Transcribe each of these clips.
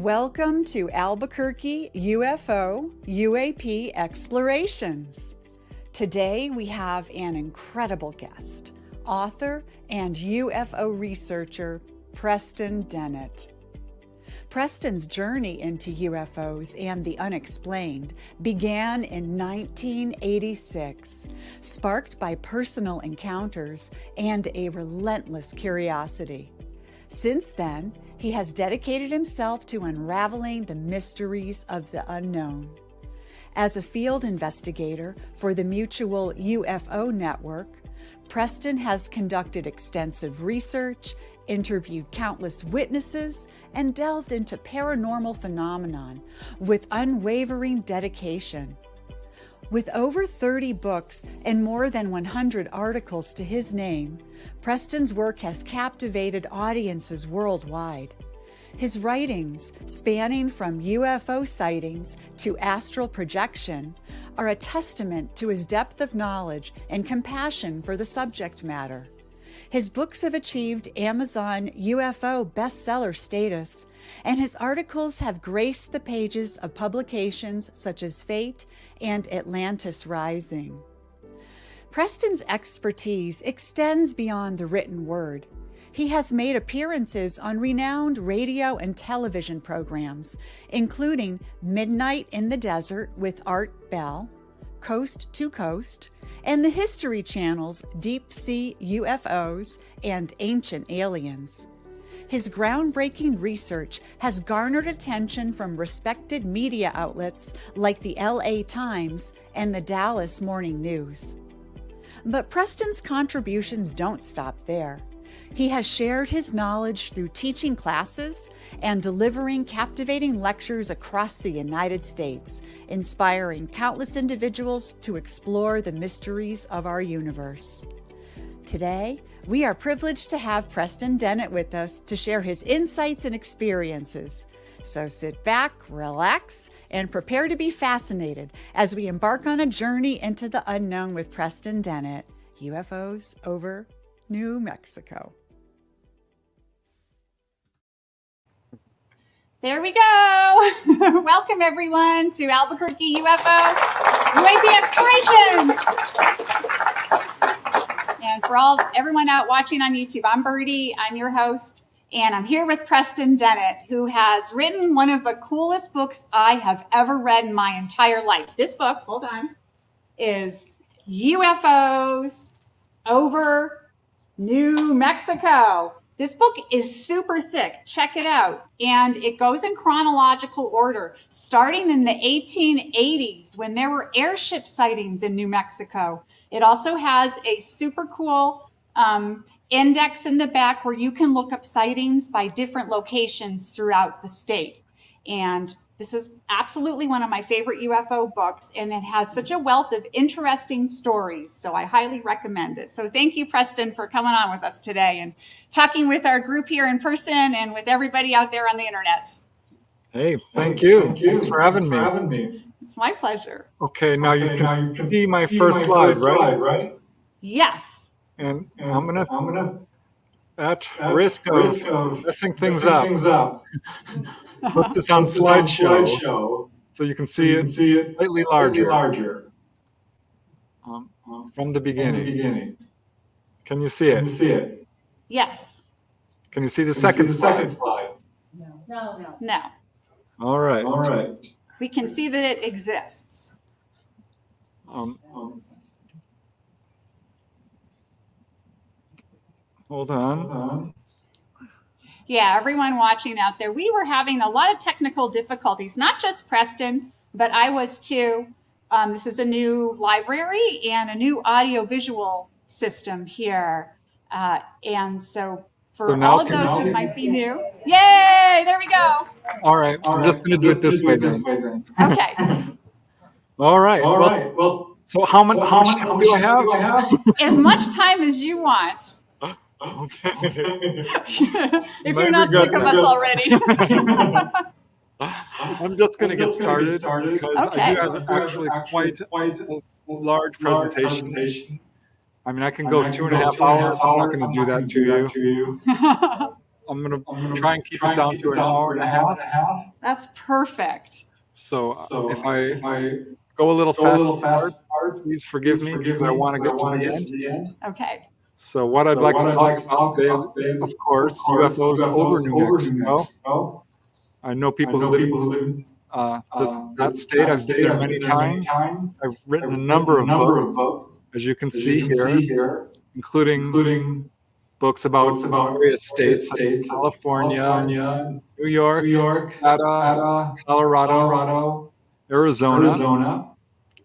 Welcome to Albuquerque UFO UAP Explorations. Today we have an incredible guest, author and UFO researcher Preston Dennett. Preston's journey into UFOs and the unexplained began in 1986, sparked by personal encounters and a relentless curiosity. Since then, he has dedicated himself to unraveling the mysteries of the unknown. As a field investigator for the Mutual UFO Network, Preston has conducted extensive research, interviewed countless witnesses, and delved into paranormal phenomenon with unwavering dedication. With over 30 books and more than 100 articles to his name, Preston's work has captivated audiences worldwide. His writings, spanning from UFO sightings to astral projection, are a testament to his depth of knowledge and compassion for the subject matter. His books have achieved Amazon UFO bestseller status, and his articles have graced the pages of publications such as Fate and Atlantis Rising. Preston's expertise extends beyond the written word. He has made appearances on renowned radio and television programs, including Midnight in the Desert with Art Bell, Coast to Coast, and the History Channel's Deep Sea UFOs and Ancient Aliens. His groundbreaking research has garnered attention from respected media outlets like the LA Times and the Dallas Morning News. But Preston's contributions don't stop there. He has shared his knowledge through teaching classes and delivering captivating lectures across the United States, inspiring countless individuals to explore the mysteries of our universe. Today, we are privileged to have Preston Dennett with us to share his insights and experiences. So sit back, relax, and prepare to be fascinated as we embark on a journey into the unknown with Preston Dennett, UFOs over New Mexico. There we go. Welcome everyone to Albuquerque UFO UAP Explorations. And for everyone out watching on YouTube, I'm Birdie, I'm your host, and I'm here with Preston Dennett, who has written one of the coolest books I have ever read in my entire life. This book, hold on, is UFOs over New Mexico. This book is super thick. Check it out. And it goes in chronological order, starting in the 1880s when there were airship sightings in New Mexico. It also has a super cool index in the back where you can look up sightings by different locations throughout the state. And this is absolutely one of my favorite UFO books, and it has such a wealth of interesting stories, so I highly recommend it. So thank you, Preston, for coming on with us today and talking with our group here in person and with everybody out there on the internets. Hey, thank you. Thanks for having me. It's my pleasure. Okay, now you can see my first slide, right? Yes. And I'm gonna, at risk of messing things up, put this on slideshow so you can see it slightly larger from the beginning. Can you see it? Yes. Can you see the second slide? No. All right. We can see that it exists. Hold on. Yeah, everyone watching out there, we were having a lot of technical difficulties, not just Preston, but I was too. This is a new library and a new audio-visual system here. And so for all of those who might be new, yay, there we go. All right, I'm just going to do it this way then. Okay. All right. Well, so how much time do I have? As much time as you want. Okay. If you're not sick of us already. I'm just going to get started because I do have actually quite a large presentation. I mean, I can go 2.5 hours. I'm not going to do that to you. I'm going to try and keep it down to an hour and a half. That's perfect. So if I go a little fast parts, please forgive me because I want to get to the end. Okay. So what I'd like to talk about today is, of course, UFOs over New Mexico. I know people who live in that state. I've been there many times. I've written a number of books, as you can see here, including books about various states such as California, New York, Nevada, Colorado, Arizona,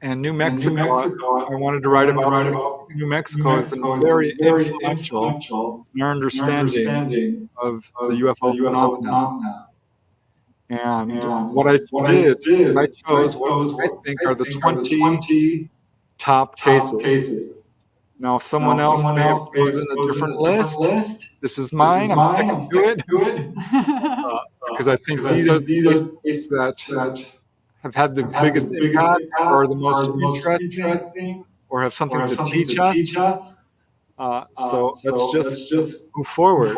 and New Mexico. I wanted to write about New Mexico has been very influential in our understanding of the UFO phenomenon. And what I did is I chose what I think are the 20 top cases. Now, someone else may have chosen a different list. This is mine. I'm sticking to it because I think these are the cases that have had the biggest impact, or are the most interesting, or have something to teach us. So let's just move forward.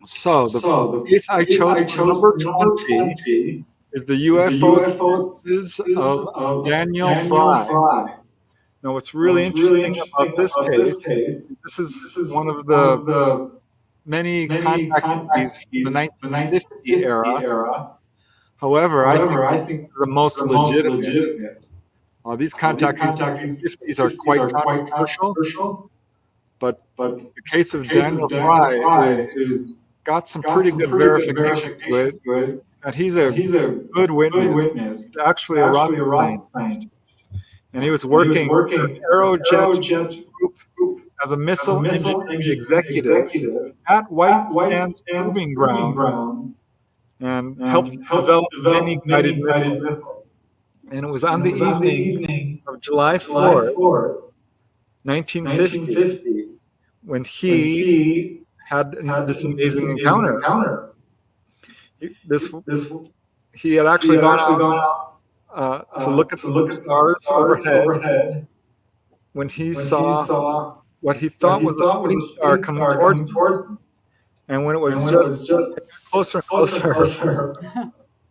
So the case I chose for number 20 is the UFO experiences of Daniel Fry. Now, what's really interesting about this case, this is one of the many contactees from the 1950 era. However, I think the most legitimate. These contactees from the 50s are quite controversial, but the case of Daniel Fry is got some pretty good verification to it that he's a good witness. He's actually a rocket scientist. And he was working for an Aerojet group as a missile engineering executive at White Sands Proving Ground and helped develop many guided missiles. And it was on the evening of July 4th, 1950, when he had this amazing encounter. He had actually gone out to look at the stars overhead when he saw what he thought was a shooting star coming towards him. And when it was just closer and closer,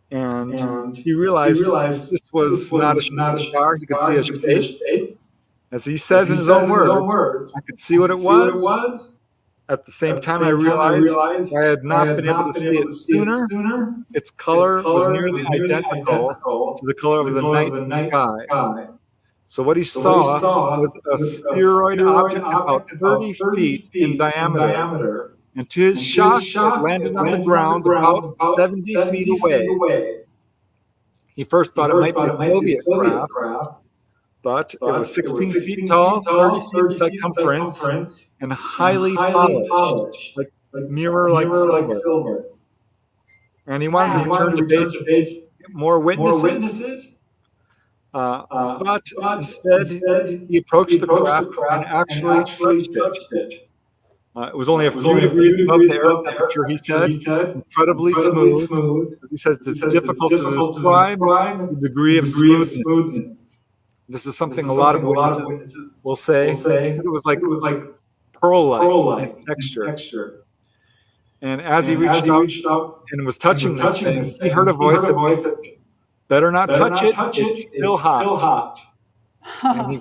and he realized this was not a shooting star. He could see a shape. As he says in his own words, I could see what it was. At the same time, I realized I had not been able to see it sooner. Its color was nearly identical to the color of the night sky. So what he saw was a spheroid object about 30 feet in diameter. And to his shock, it landed on the ground about 70 feet away. He first thought it might be a Soviet craft, but it was 16 feet tall, 30 feet in circumference, and highly polished, like mirror-like silver. And he wanted to return to base to get more witnesses, but instead he approached the craft and actually touched it. It was only a few degrees above the air temperature, he said, incredibly smooth. He says it's difficult to describe the degree of smoothness. This is something a lot of witnesses will say. He said it was like pearl-like in texture. And as he reached out and was touching this thing, he heard a voice that said, "Better not touch it, it's still hot." And he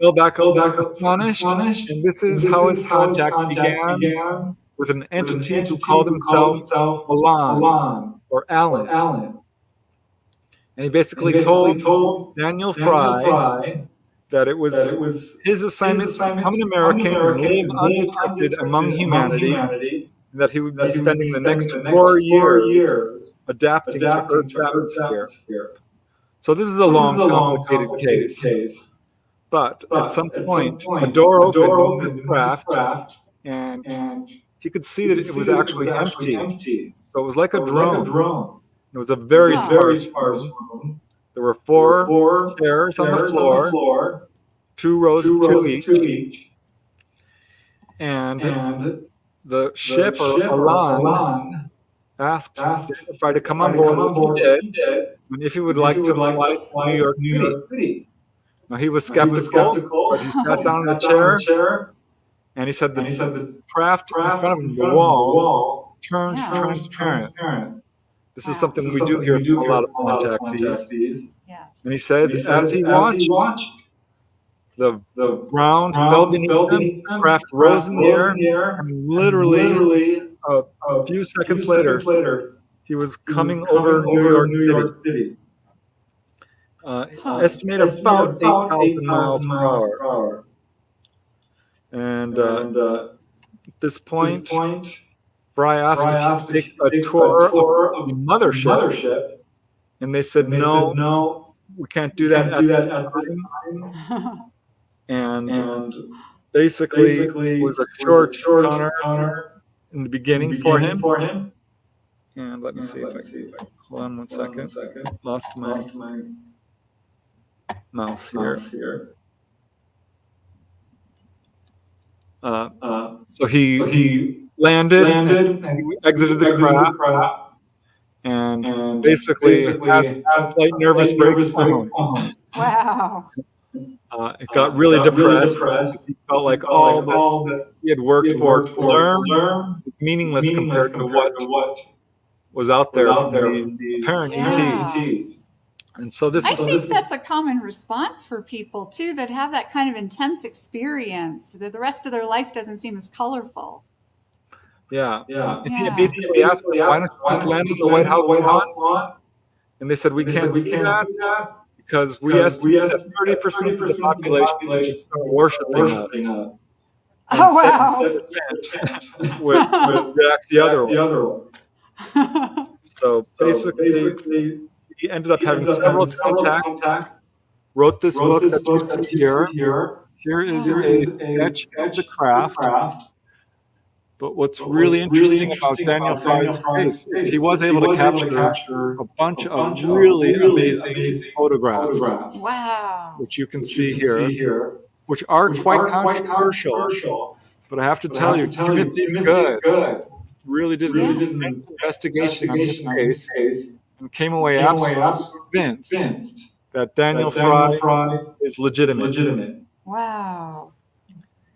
fell back astonished. And this is how his contact began with an entity who called himself Alan or Alan. And he basically told Daniel Fry that it was his assignment to become an American and live undetected among humanity, and that he would be spending the next 4 years adapting to Earth's atmosphere. So this is a long, complicated case. But at some point, a door opened in the craft, and he could see that it was actually empty. So it was like a drone. It was a very sparse room. There were 4 chairs on the floor, 2 rows of 2 each. And the shipper, Alan, asked Fry to come on board, which he did, and if he would like to fly to New York City. Now, he was skeptical, but he sat down in the chair, And he said the craft in front of him, the wall, turned transparent. This is something we do hear from a lot of contactees. Yes. And he says, as he watched, the ground fell beneath him, the craft rose in the air, and literally a few seconds later, he was coming over New York City. Estimate about 8,000 miles per hour. And at this point, Fry asked if he could take a tour of the mothership, and they said, no, we can't do that at this time. And basically, it was a short encounter in the beginning for him. And let me see if I can. Hold on 1 second. Lost my mouse here. So he landed and exited the craft, and basically had a slight nervous breakdown. Wow. It got really depressed. He felt like all that he had worked for to learn was meaningless compared to what was out there from these apparent ETs. And so I think that's a common response for people too that have that kind of intense experience, that the rest of their life doesn't seem as colorful. Yeah. And he basically asked, why don't you just land at the White House lawn? And they said, we can't do that because we estimate that 30% of the population would start worshiping us. Oh, wow. 70% would react the other way. So basically, he ended up having several contacts, wrote this book that you see here. Here is a sketch of the craft. But what's really interesting about Daniel Fry's case is he was able to capture a bunch of really amazing photographs. Wow. Which you can see here, which are quite controversial. But I have to tell you, Timothy Good really did an intense investigation on this case and came away absolutely convinced that Daniel Fry is legitimate. Wow.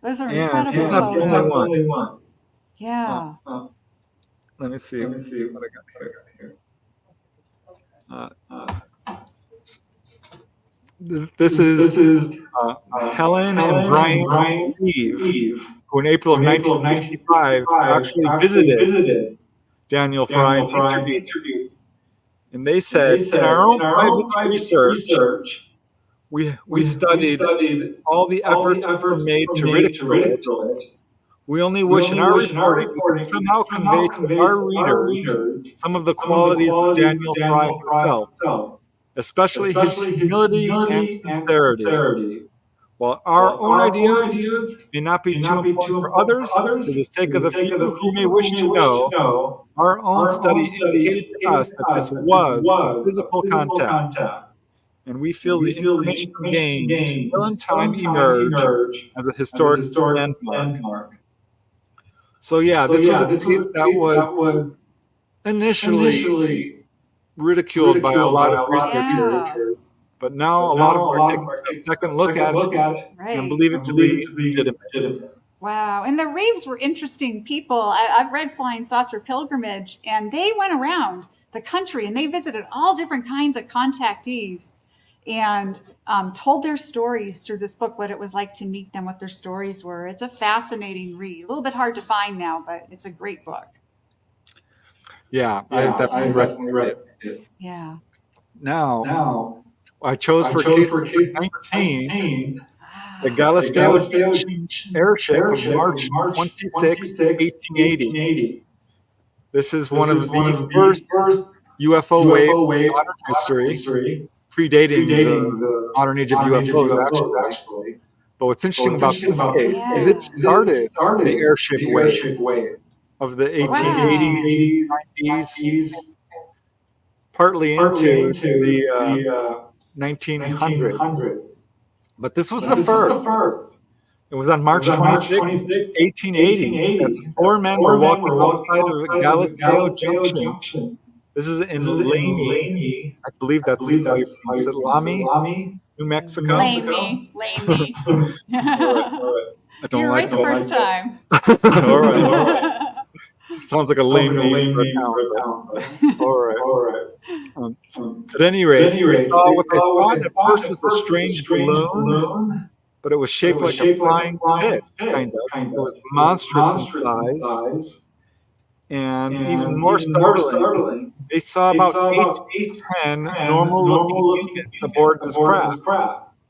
Those are And incredible. he's not the only one. Yeah. Let me see what I got here. This is Helen and Brian Reeve, who in April of 1955 actually visited Daniel Fry and interviewed. And they said, in our own private research, we studied all the efforts which were made to ridicule it. We only wish in our reporting we could somehow convey to our readers some of the qualities of Daniel Fry himself, especially his humility and sincerity. While our own ideas may not be too important for others, for the sake of the few who may wish to know, our own study indicated to us that this was a physical contact. And we feel the information gained will in time emerge as a historic landmark. So yeah, this was a case that was initially ridiculed by a lot of researchers, but now a lot of them are taking a second look at it and believe it to be legitimate. Wow. And the Reeves were interesting people. I've read Flying Saucer Pilgrimage, and they went around the country and they visited all different kinds of contactees and told their stories through this book, what it was like to meet them, what their stories were. It's a fascinating read. A little bit hard to find now, but it's a great book. Yeah, I definitely recommend it. Yeah. Now, I chose for case 19 the Galisteo airship of March 26, 1880. This is one of the first UFO waves in modern history, predating the modern age of UFOs, actually. But what's interesting about this case is it started the airship wave of the 1880s, 90s, partly into the 1900s. But this was the first. It was on March 26, 1880, that four men were walking outside of the Galisteo Junction. This is in Laney. I believe that's how you pronounce it. Lamy, New Mexico. Lamy. All right. I don't You're like right the first time. All right. Sounds like a lame name for a town. All right. At any rate, they saw what they thought at first was a strange balloon, but it was shaped like a flying fish, kind of. It was monstrous in size, and even more startling, they saw about 8 to 10 normal-looking units aboard this craft,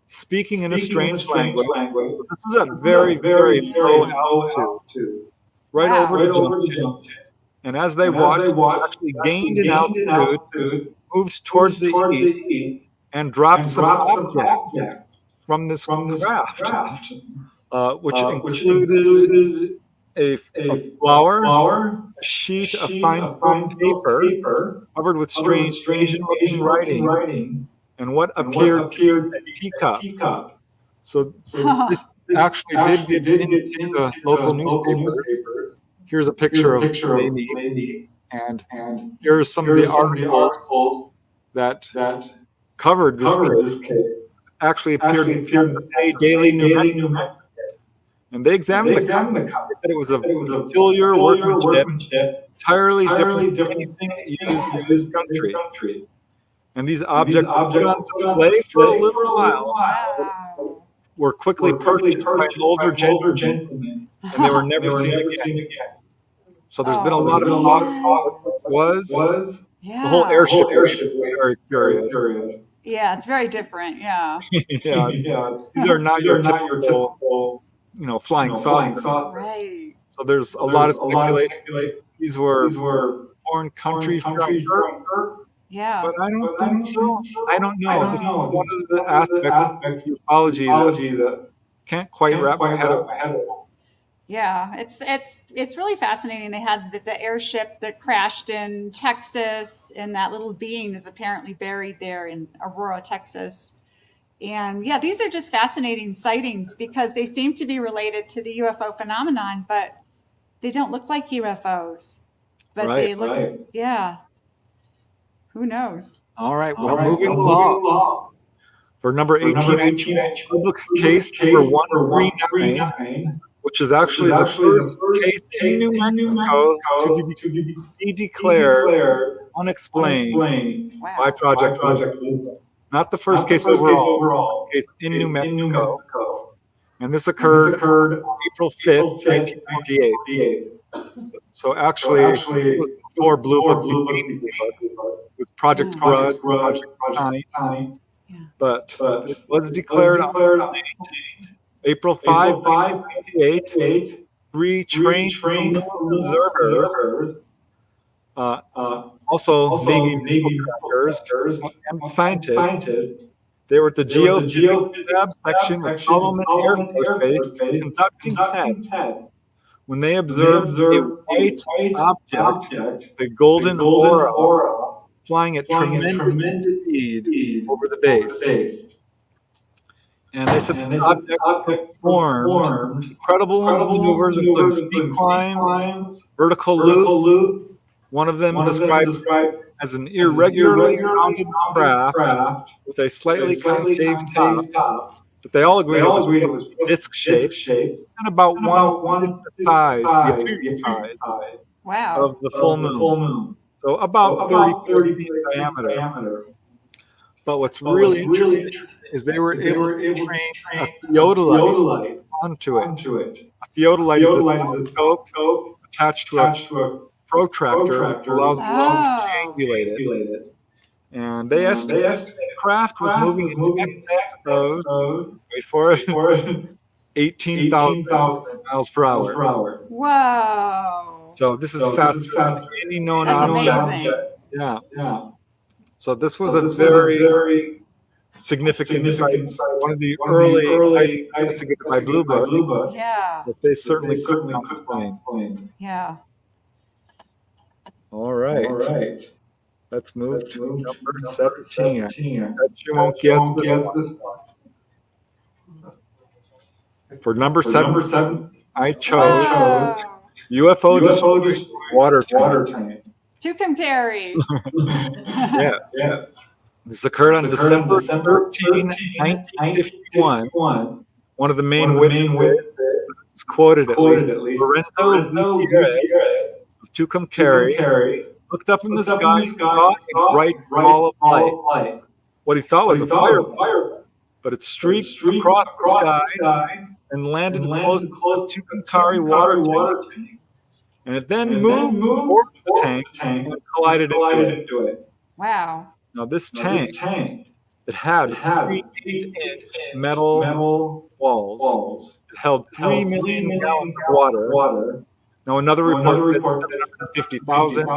speaking in a strange language. So this was at very, very low altitude, right over the junction. And as they watched, they actually gained in altitude, moved towards the east, and dropped some objects from this craft, which included a flower, a sheet of fine foam paper covered with strange Asian-looking writing, and what appeared to be a teacup. So this actually did get into the local newspapers. Here's a picture of Amy, and here's some of the articles that covered this case. Actually appeared in the Daily New Mexico. And they examined the content. They said it was of peculiar workmanship, entirely different from anything used in this country. And these objects were put on display for a little while, Wow. were quickly purchased by an older gentleman, and they were never seen again. So there's been a lot of talk about what this was. Yeah. The whole airship is very curious. Yeah, it's very different. Yeah. Yeah. These are not your typical, flying saucers. Right. So there's a lot of speculation. These were foreign countries from Earth. Yeah. But I don't think so. I don't know. This is one of the aspects of ufology that can't quite wrap my head around. Yeah, it's really fascinating. They had the airship that crashed in Texas, and that little being is apparently buried there in Aurora, Texas. And yeah, these are just fascinating sightings because they seem to be related to the UFO phenomenon, but they don't look like UFOs. But they look, yeah. Who knows? All right, well, moving along. For number 18, public case number 139, which is actually the first case in New Mexico to be declared unexplained by Project Blue. Not the first case overall, case in New Mexico. And this occurred April 5th, 1998. So actually, it was before Blue Book became Blue Book, with Project Blood, Project Sign. But it was declared unexplained. April 5, 1998, 3 trained observers, also Navy contractors and scientists, they were at the Geophysics Lab section of Farmington Air Force Base conducting tests when they observed a white object, the golden aura, flying at tremendous speed over the base. And they said the object performed incredible maneuvers, including steep climbs, vertical loops. One of them described as an irregularly rounded craft with a slightly concave top. But they all agreed it was disc-shaped and about one the apparent size of the full moon. So about 30 feet in diameter. But what's really interesting is they were able to train a theodolite onto it. A theodolite is a scope attached to a protractor that allows them to triangulate it. And they estimated the craft was moving in excess of, wait for it, 18,000 miles per hour. Wow. So this is faster than any known object. Yeah. So this was a very significant sight. One of the early investigated by Blue Book. Yeah. That they certainly could not explain. Yeah. All right. Let's move to number 17. I bet you won't guess this one. For number 7, I chose UFO destroyed water tank. Tucumcari. Yes. This occurred on December 13, 1951. One of the main witnesses is quoted at least. Lorenzo Gutierrez of Tucumcari looked up in the sky and saw a bright ball of light. What he thought was a fireball, but it streaked across the sky and landed close to the Tucumcari water tank. And it then moved towards the tank and collided into it. Wow. Now this tank, it had 3-8-inch metal walls. It held 3 million gallons of water. Now another report said 750,000.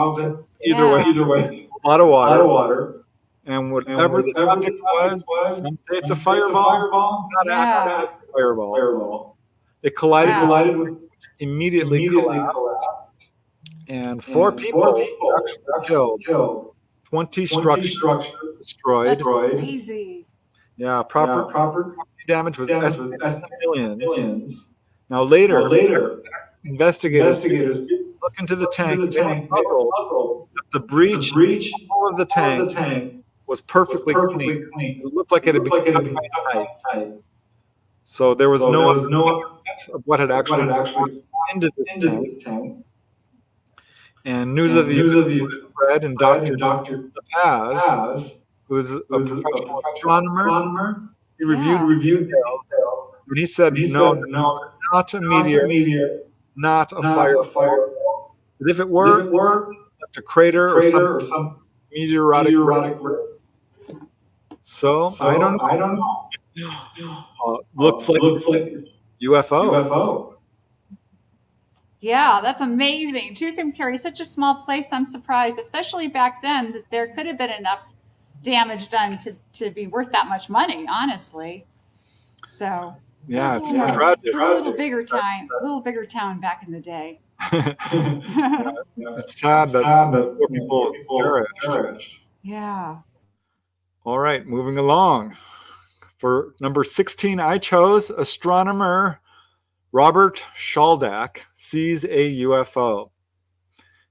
Either way, a lot of water. And whatever the subject was, some say it's a fireball. It's not actually a fireball. It collided with immediately collapsed. And 4 people actually killed. 20 structures destroyed. That's crazy. Yeah, property damage was estimated in millions. Now later, investigators look into the tank. They were puzzled that the breach of the tank was perfectly clean. It looked like it had been cut by knife. So there was no evidence of what had actually gone into this tank. And news of the was spread, and Dr. Paz, who is a professional astronomer, he reviewed details, and he said, no, not a meteor, not a fireball. But if it were, a crater or some meteoritic rim. So I don't know. Looks like UFO. Yeah, that's amazing. Tucumcari is such a small place. I'm surprised, especially back then, that there could have been enough damage done to be worth that much money, honestly. So yeah, it's tragic. It was a little bigger town back in the day. It's sad that poor people perished. Yeah. All right, moving along. For number 16, I chose astronomer Robert Shaldak sees a UFO.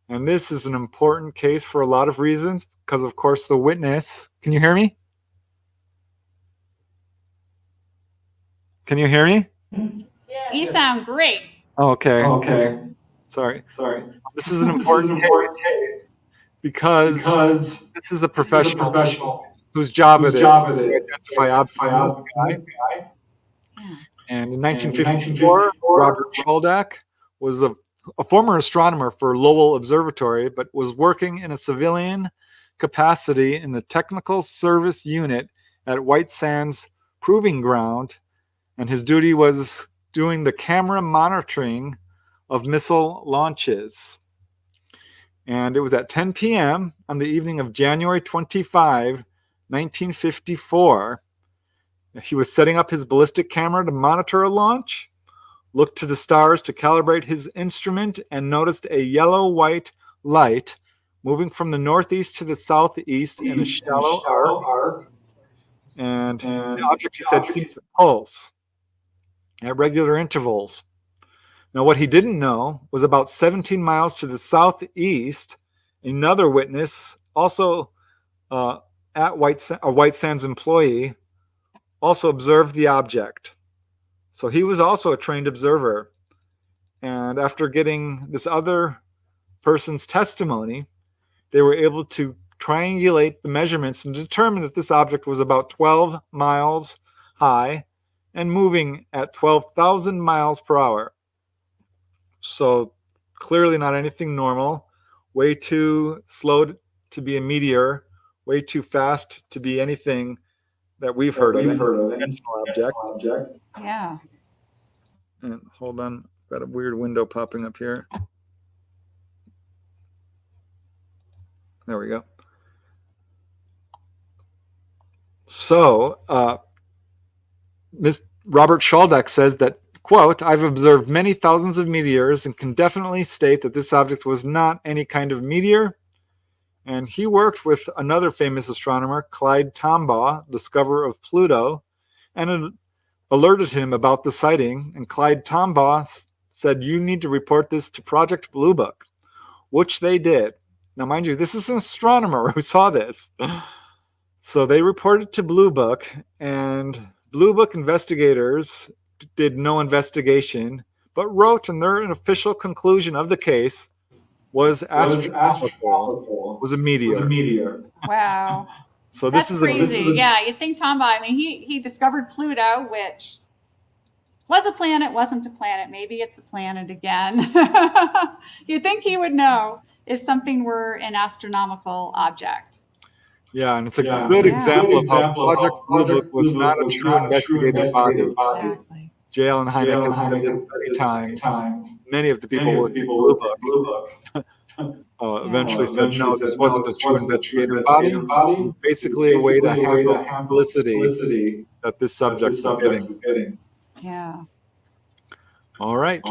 And this is an important case for a lot of reasons, because of course the witness, can you hear me? Can you hear me? Yeah. You sound great. Okay. Sorry. This is an important case because this is a professional whose job it is to identify objects in the sky. And in 1954, Robert Shaldak was a former astronomer for Lowell Observatory, but was working in a civilian capacity in the Technical Service Unit at White Sands Proving Ground, and his duty was doing the camera monitoring of missile launches. And it was at 10 p.m. on the evening of January 25, 1954. He was setting up his ballistic camera to monitor a launch, looked to the stars to calibrate his instrument, and noticed a yellow-white light moving from the northeast to the southeast in a shallow arc. And the object, he said, seemed to pulse at regular intervals. Now, what he didn't know was about 17 miles to the southeast, another witness, also a White Sands employee, also observed the object. So he was also a trained observer. And after getting this other person's testimony, they were able to triangulate the measurements and determine that this object was about 12 miles high and moving at 12,000 miles per hour. So clearly not anything normal, way too slow to be a meteor, way too fast to be anything that we've heard of, an object. Yeah. And hold on, got a weird window popping up here. There we go. So, Robert Shaldak says that, quote, I've observed many thousands of meteors and can definitely state that this object was not any kind of meteor. And he worked with another famous astronomer, Clyde Tombaugh, discoverer of Pluto, and alerted him about the sighting. And Clyde Tombaugh said, you need to report this to Project Blue Book, which they did. Now, mind you, this is an astronomer who saw this. So they reported to Blue Book, and Blue Book investigators did no investigation, but wrote in their official conclusion of the case was astronomical, was a meteor. Wow. So That's this is crazy. Yeah, you'd think Tombaugh, I mean, he discovered Pluto, which was a planet, wasn't a planet. Maybe it's a planet again. You'd think he would know if something were an astronomical object. Yeah, and it's a good example of how Project Blue Book was not a true investigative body. Exactly. J. Allen Hynek has said this many times. Many of the people working at Blue Book eventually said, no, this wasn't a true investigative body. It was basically a way to handle publicity that this subject was getting. Yeah. All right.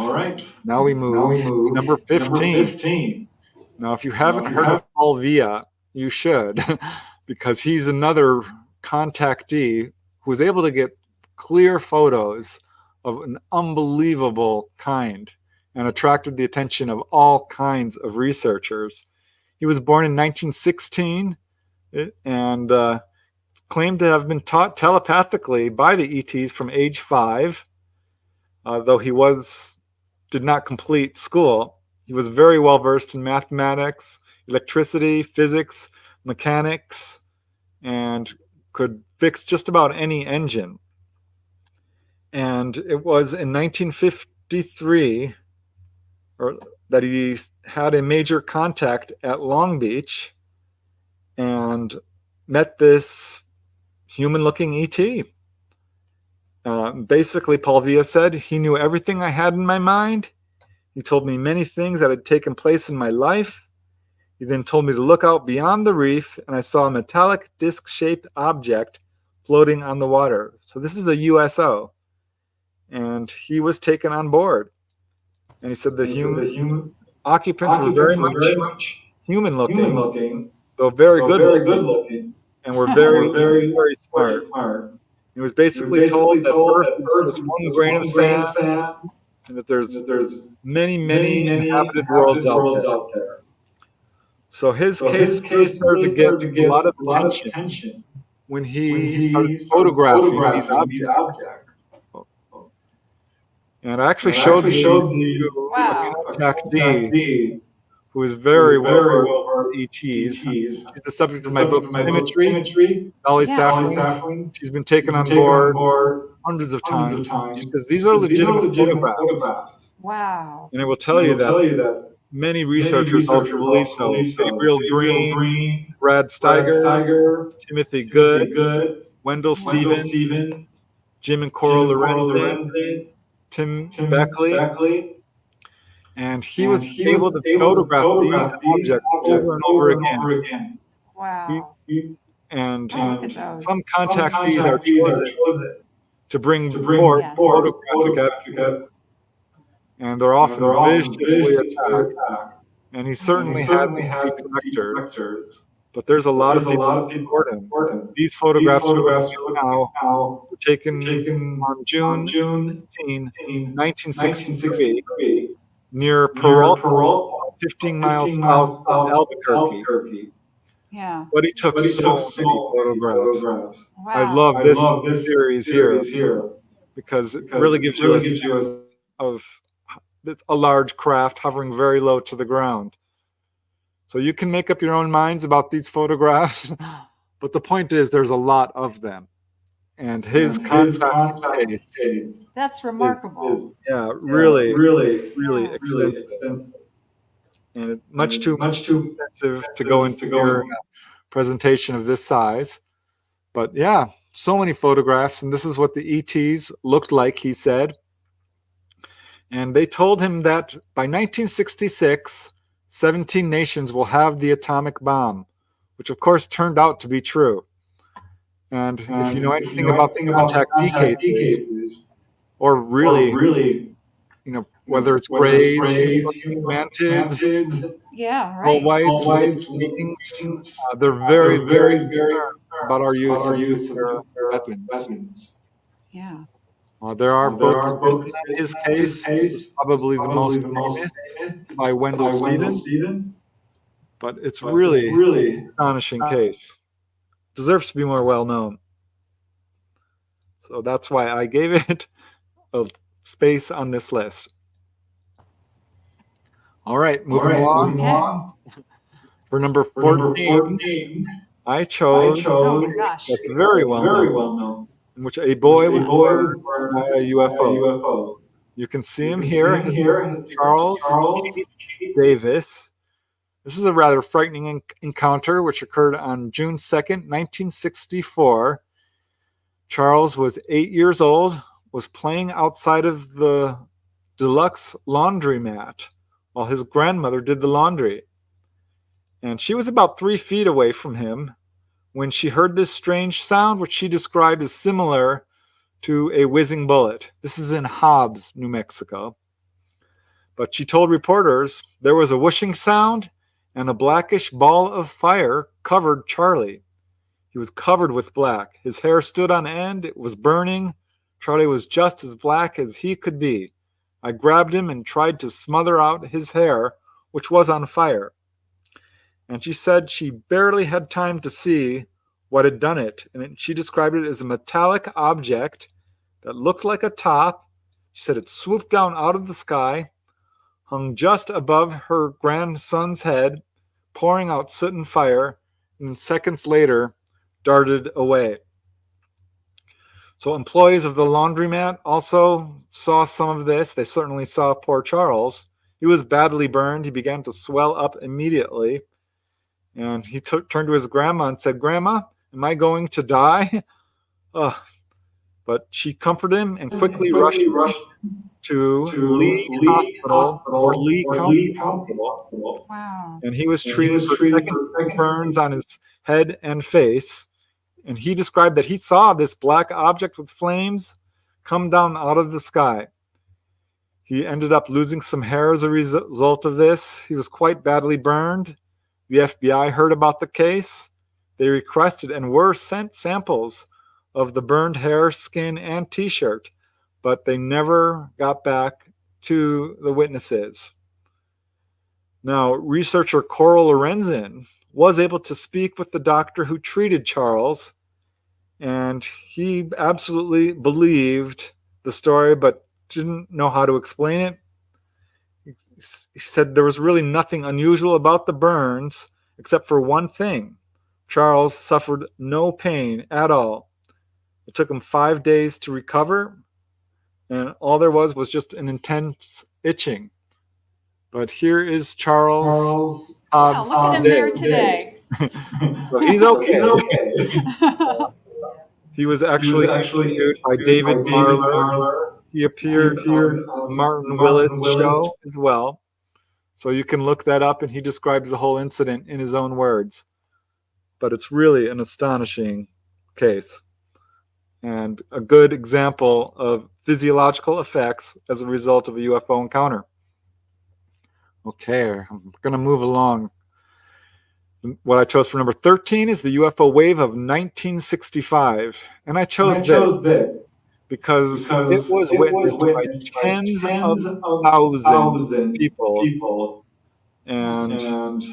Now we move to number 15. Now, if you haven't heard of Paul Villa, you should, because he's another contactee who was able to get clear photos of an unbelievable kind and attracted the attention of all kinds of researchers. He was born in 1916 and claimed to have been taught telepathically by the ETs from age 5, though he did not complete school. He was very well versed in mathematics, electricity, physics, mechanics, and could fix just about any engine. And it was in 1953 that he had a major contact at Long Beach and met this human-looking ET. Basically, Paul Villa said, he knew everything I had in my mind. He told me many things that had taken place in my life. He then told me to look out beyond the reef, and I saw a metallic disc-shaped object floating on the water. So this is a USO. And he was taken on board. And he said the human occupants were very much human-looking, though very good-looking, and were very, very smart. He was basically told that Earth is just one grain of sand, and that there's many, many inhabited worlds out there. So his case really started to get a lot of attention when he started photographing these objects. And I actually showed these to a contactee who is very well versed in ETs. She's the subject of my book, Symmetry, Dolly Safran. She's been taken on board hundreds of times. She says, these are legitimate photographs. Wow. And I will tell you that many researchers also believe so. Gabriel Green, Brad Steiger, Timothy Good, Wendell Stevens, Jim and Coral Lorenzen, Tim Beckley, and he was able to photograph these objects over and over again. Wow. And Look at those. some contactees are chosen to bring forth photographic evidence, and they're often viciously attacked. And he certainly has his detractors, but there's a lot of people who support him. These photographs you're looking at now were taken on June 16, 1963, near Peralta, 15 miles south of Albuquerque. Yeah. But he took so many photographs. Wow. I love this series here because it really gives you a sense of a large craft hovering very low to the ground. So you can make up your own minds about these photographs, but the point is there's a lot of them. And his contact case, that's remarkable. really extensive. And much too extensive to go into your presentation of this size. But yeah, so many photographs, and this is what the ETs looked like, he said. And they told him that by 1966, 17 nations will have the atomic bomb, which of course turned out to be true. And if you know anything about the contactee cases, or really, whether it's grays, mantids, yeah, right. whites, beings, they're very, very concerned about our use of nuclear weapons. Yeah. There are books written in his case. This is probably the most famous, by Wendell Stevens. But it's really an astonishing case. Deserves to be more well known. So that's why I gave it a space on this list. All right, moving along. For number 14, I chose that's very well known, in which a boy was burned by a UFO. You can see him here. His name is Charles Keith Davis. This is a rather frightening encounter which occurred on June 2nd, 1964. Charles was 8 years old, was playing outside of the deluxe laundromat while his grandmother did the laundry. And she was about 3 feet away from him when she heard this strange sound, which she described as similar to a whizzing bullet. This is in Hobbs, New Mexico. But she told reporters there was a whooshing sound and a blackish ball of fire covered Charlie. He was covered with black. His hair stood on end. It was burning. Charlie was just as black as he could be. I grabbed him and tried to smother out his hair, which was on fire. And she said she barely had time to see what had done it. And she described it as a metallic object that looked like a top. She said it swooped down out of the sky, hung just above her grandson's head, pouring out soot and fire, and then seconds later darted away. So employees of the laundromat also saw some of this. They certainly saw poor Charles. He was badly burned. He began to swell up immediately. And he turned to his grandma and said, "Grandma, am I going to die?" But she comforted him and quickly rushed to Lee Hospital, or Lee County Hospital. Wow. And he was treated for second burns on his head and face. And he described that he saw this black object with flames come down out of the sky. He ended up losing some hair as a result of this. He was quite badly burned. The FBI heard about the case. They requested and were sent samples of the burned hair, skin, and t-shirt, but they never got back to the witnesses. Now, researcher Coral Lorenzen was able to speak with the doctor who treated Charles, and he absolutely believed the story, but didn't know how to explain it. He said there was really nothing unusual about the burns, except for one thing. Charles suffered no pain at all. It took him 5 days to recover, and all there was just an intense itching. But here is Charles. Wow, look at him there today. So he's okay. He was actually interviewed by David Marler. He appeared on Martin Willis' show as well. So you can look that up, and he describes the whole incident in his own words. But it's really an astonishing case and a good example of physiological effects as a result of a UFO encounter. Okay, I'm going to move along. What I chose for number 13 is the UFO wave of 1965. And I chose this because it was witnessed by tens of thousands of people. And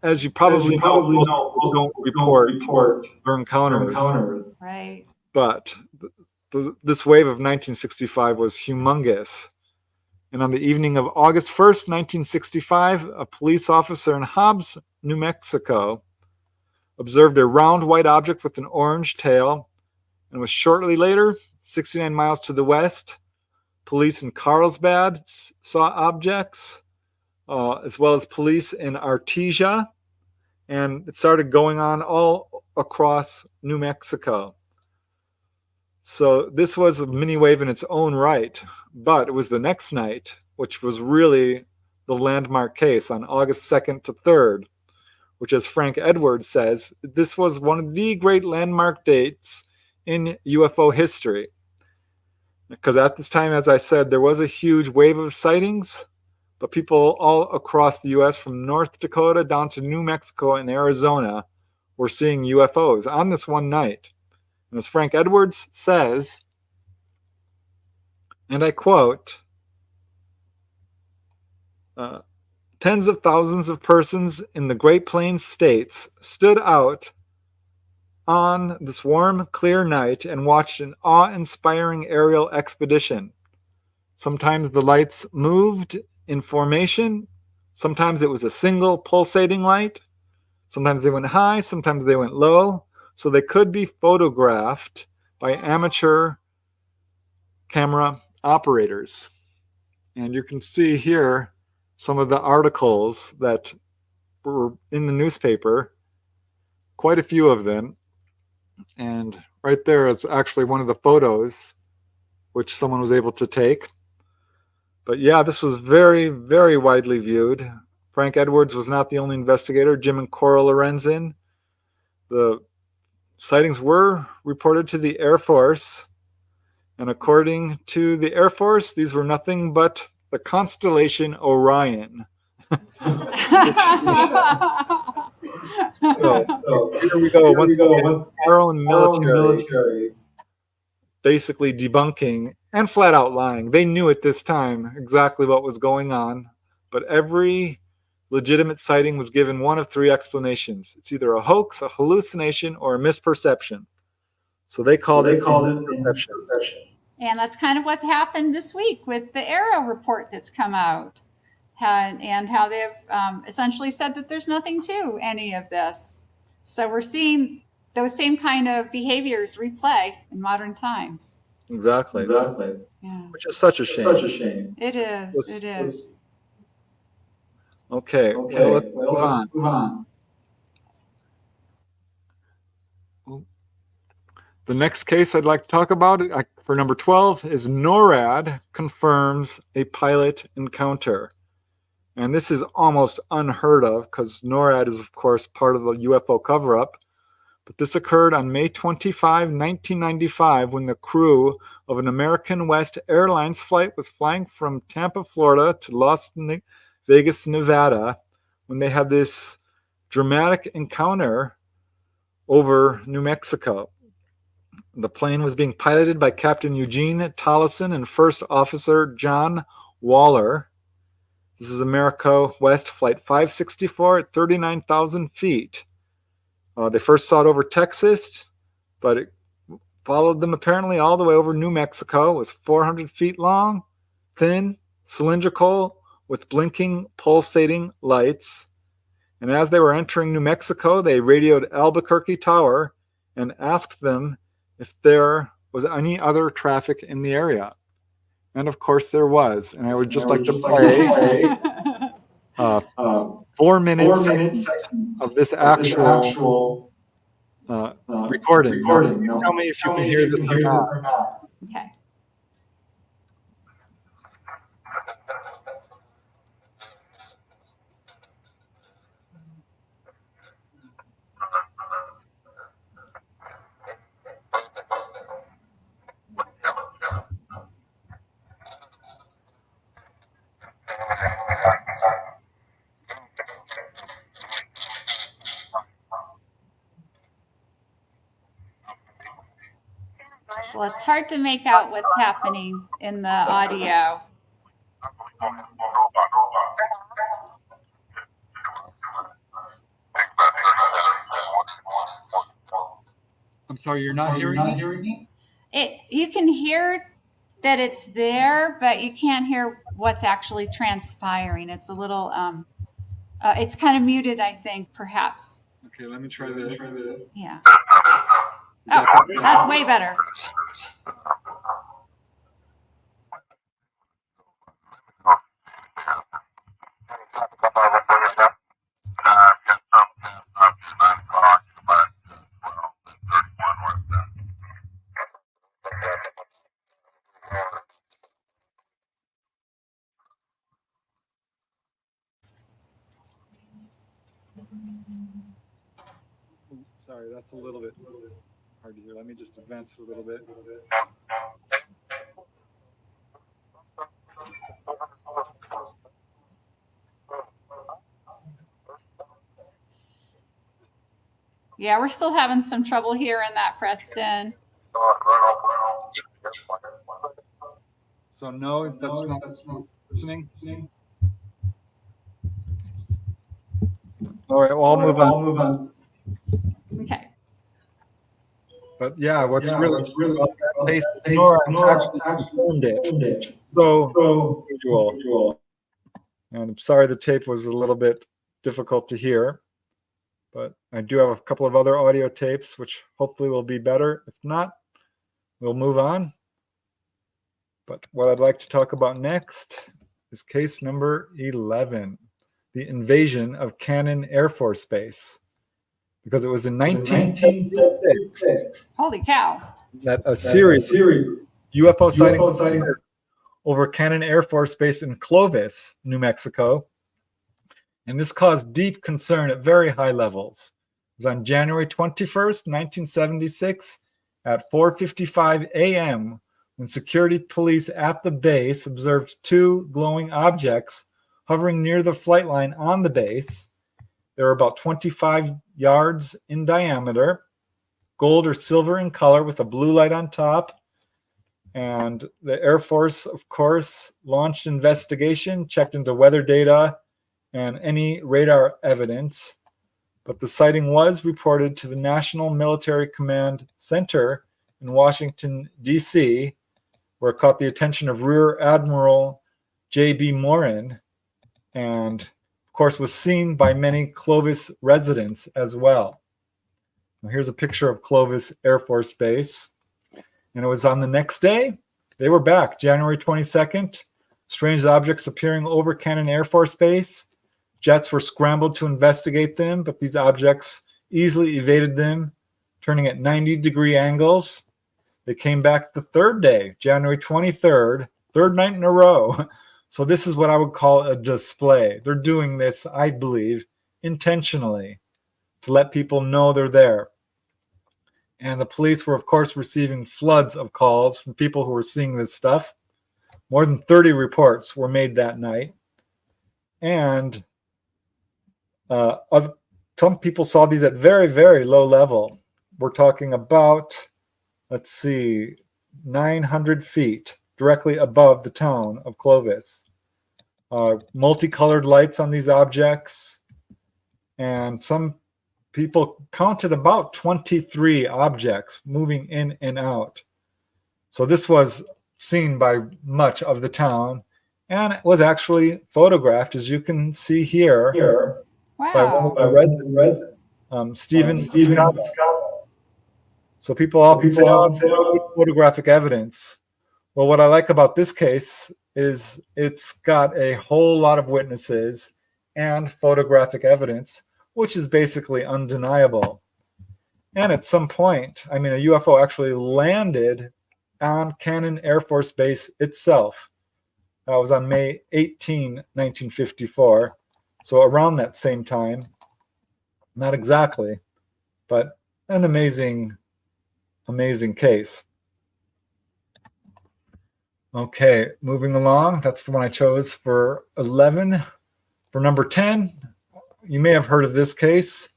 as you probably know, most people don't report their encounters. Right. But this wave of 1965 was humongous. And on the evening of August 1st, 1965, a police officer in Hobbs, New Mexico, observed a round white object with an orange tail. And was shortly later, 69 miles to the west, police in Carlsbad saw objects, as well as police in Artesia. And it started going on all across New Mexico. So this was a mini wave in its own right, but it was the next night, which was really the landmark case on August 2nd to 3rd, which, as Frank Edwards says, this was one of the great landmark dates in UFO history. Because at this time, as I said, there was a huge wave of sightings, but people all across the U.S. from North Dakota down to New Mexico and Arizona were seeing UFOs on this one night. And as Frank Edwards says, and I quote, tens of thousands of persons in the Great Plains states stood out on this warm, clear night and watched an awe-inspiring aerial expedition. Sometimes the lights moved in formation. Sometimes it was a single pulsating light. Sometimes they went high, sometimes they went low. So they could be photographed by amateur camera operators. And you can see here some of the articles that were in the newspaper, quite a few of them. And right there is actually one of the photos which someone was able to take. But yeah, this was very, very widely viewed. Frank Edwards was not the only investigator. Jim and Cora Lorenzen. The sightings were reported to the Air Force. And according to the Air Force, these were nothing but the constellation Orion. So here we go. Once again, our own military basically debunking and flat out lying. They knew at this time exactly what was going on, but every legitimate sighting was given one of three explanations. It's either a hoax, a hallucination, or a misperception. So they called it misperception. And that's kind of what happened this week with the Arrow report that's come out, and how they've essentially said that there's nothing to any of this. So we're seeing those same kind of behaviors replay in modern times. Exactly. Yeah. Which is such a shame. It is. It is. Okay. Well, let's move on. The next case I'd like to talk about for number 12 is NORAD confirms a pilot encounter. And this is almost unheard of because NORAD is, of course, part of the UFO cover-up. But this occurred on May 25, 1995, when the crew of an American West Airlines flight was flying from Tampa, Florida to Las Vegas, Nevada, when they had this dramatic encounter over New Mexico. The plane was being piloted by Captain Eugene Tollison and First Officer John Waller. This is America West Flight 564 at 39,000 feet. They first saw it over Texas, but it followed them apparently all the way over New Mexico. It was 400 feet long, thin, cylindrical, with blinking, pulsating lights. And as they were entering New Mexico, they radioed Albuquerque Tower and asked them if there was any other traffic in the area. And of course there was. And I would just like to play 4 minutes of this actual recording. Now, tell me if you can hear this or not. Okay. Well, it's hard to make out what's happening in the audio. I'm sorry, you're not hearing me? You can hear that it's there, but you can't hear what's actually transpiring. It's a little, it's kind of muted, I think, perhaps. Okay, let me try this. Yeah. Oh, that's way better. Sorry, that's a little bit hard to hear. Let me just advance it a little bit. Yeah, we're still having some trouble hearing that, Preston. So no, that's not listening. All right, well, I'll move on. Okay. But yeah, what's really about that case, NORAD actually confirmed it. So unusual. And I'm sorry the tape was a little bit difficult to hear, but I do have a couple of other audio tapes, which hopefully will be better. If not, we'll move on. But what I'd like to talk about next is case number 11, the invasion of Canon Air Force Base. Because it was in 1976 Holy cow. that a series of UFO sightings occurred over Canon Air Force Base in Clovis, New Mexico. And this caused deep concern at very high levels. It was on January 21st, 1976 at 4:55 a.m. when security police at the base observed two glowing objects hovering near the flight line on the base. They were about 25 yards in diameter, gold or silver in color with a blue light on top. And the Air Force, of course, launched investigation, checked into weather data and any radar evidence. But the sighting was reported to the National Military Command Center in Washington, D.C., where it caught the attention of Rear Admiral J.B. Morin, and of course was seen by many Clovis residents as well. Now, here's a picture of Clovis Air Force Base. And it was on the next day. They were back, January 22nd. Strange objects appearing over Canon Air Force Base. Jets were scrambled to investigate them, but these objects easily evaded them, turning at 90-degree angles. They came back the third day, January 23rd, third night in a row. So this is what I would call a display. They're doing this, I believe, intentionally to let people know they're there. And the police were, of course, receiving floods of calls from people who were seeing this stuff. More than 30 reports were made that night. And some people saw these at very, very low level. We're talking about, 900 feet directly above the town of Clovis. Multicolored lights on these objects. And some people counted about 23 objects moving in and out. So this was seen by much of the town, and it was actually photographed, as you can see here, Wow. by one of the residents, Stephen Scott. So people often say, photographic evidence. Well, what I like about this case is it's got a whole lot of witnesses and photographic evidence, which is basically undeniable. And at some point, a UFO actually landed on Canon Air Force Base itself. That was on May 18, 1954. So around that same time, not exactly, but an amazing case. Okay, moving along. That's the one I chose for 11. For number 10, you may have heard of this case.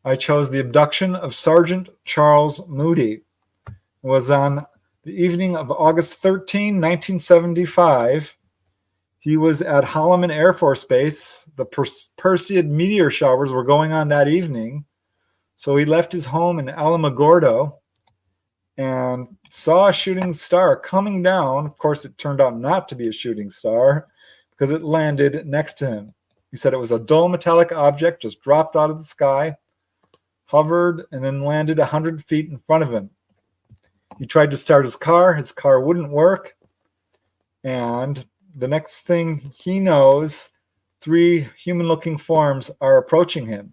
I chose the abduction of Sergeant Charles Moody. It was on the evening of August 13, 1975. He was at Holloman Air Force Base. The Perseid meteor showers were going on that evening. So he left his home in Alamogordo and saw a shooting star coming down. Of course, it turned out not to be a shooting star because it landed next to him. He said it was a dull metallic object, just dropped out of the sky, hovered, and then landed 100 feet in front of him. He tried to start his car. His car wouldn't work. And the next thing he knows, 3 human-looking forms are approaching him.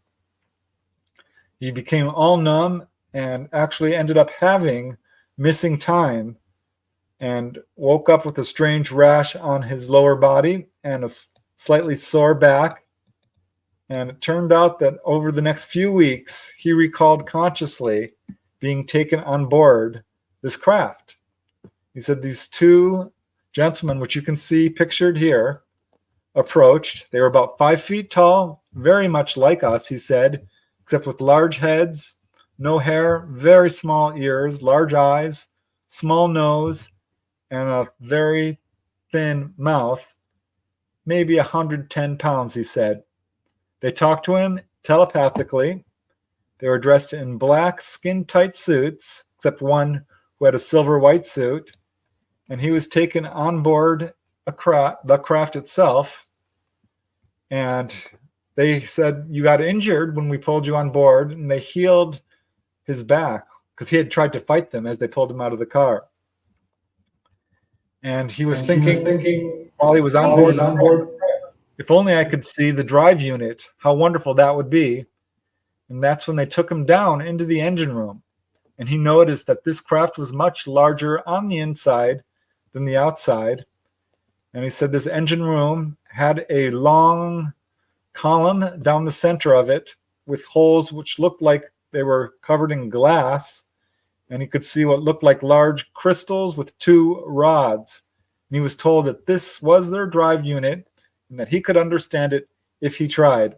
He became all numb and actually ended up having missing time and woke up with a strange rash on his lower body and a slightly sore back. And it turned out that over the next few weeks, he recalled consciously being taken on board this craft. He said these 2 gentlemen, which you can see pictured here, approached. They were about 5 feet tall, very much like us, he said, except with large heads, no hair, very small ears, large eyes, small nose, and a very thin mouth, maybe 110 pounds, he said. They talked to him telepathically. They were dressed in black skin-tight suits, except one who had a silver white suit, and he was taken on board the craft itself. And they said, you got injured when we pulled you on board, and they healed his back because he had tried to fight them as they pulled him out of the car. And he was thinking while he was on board, if only I could see the drive unit, how wonderful that would be. And that's when they took him down into the engine room. And he noticed that this craft was much larger on the inside than the outside. And he said this engine room had a long column down the center of it with holes which looked like they were covered in glass. And he could see what looked like large crystals with 2 rods. And he was told that this was their drive unit and that he could understand it if he tried.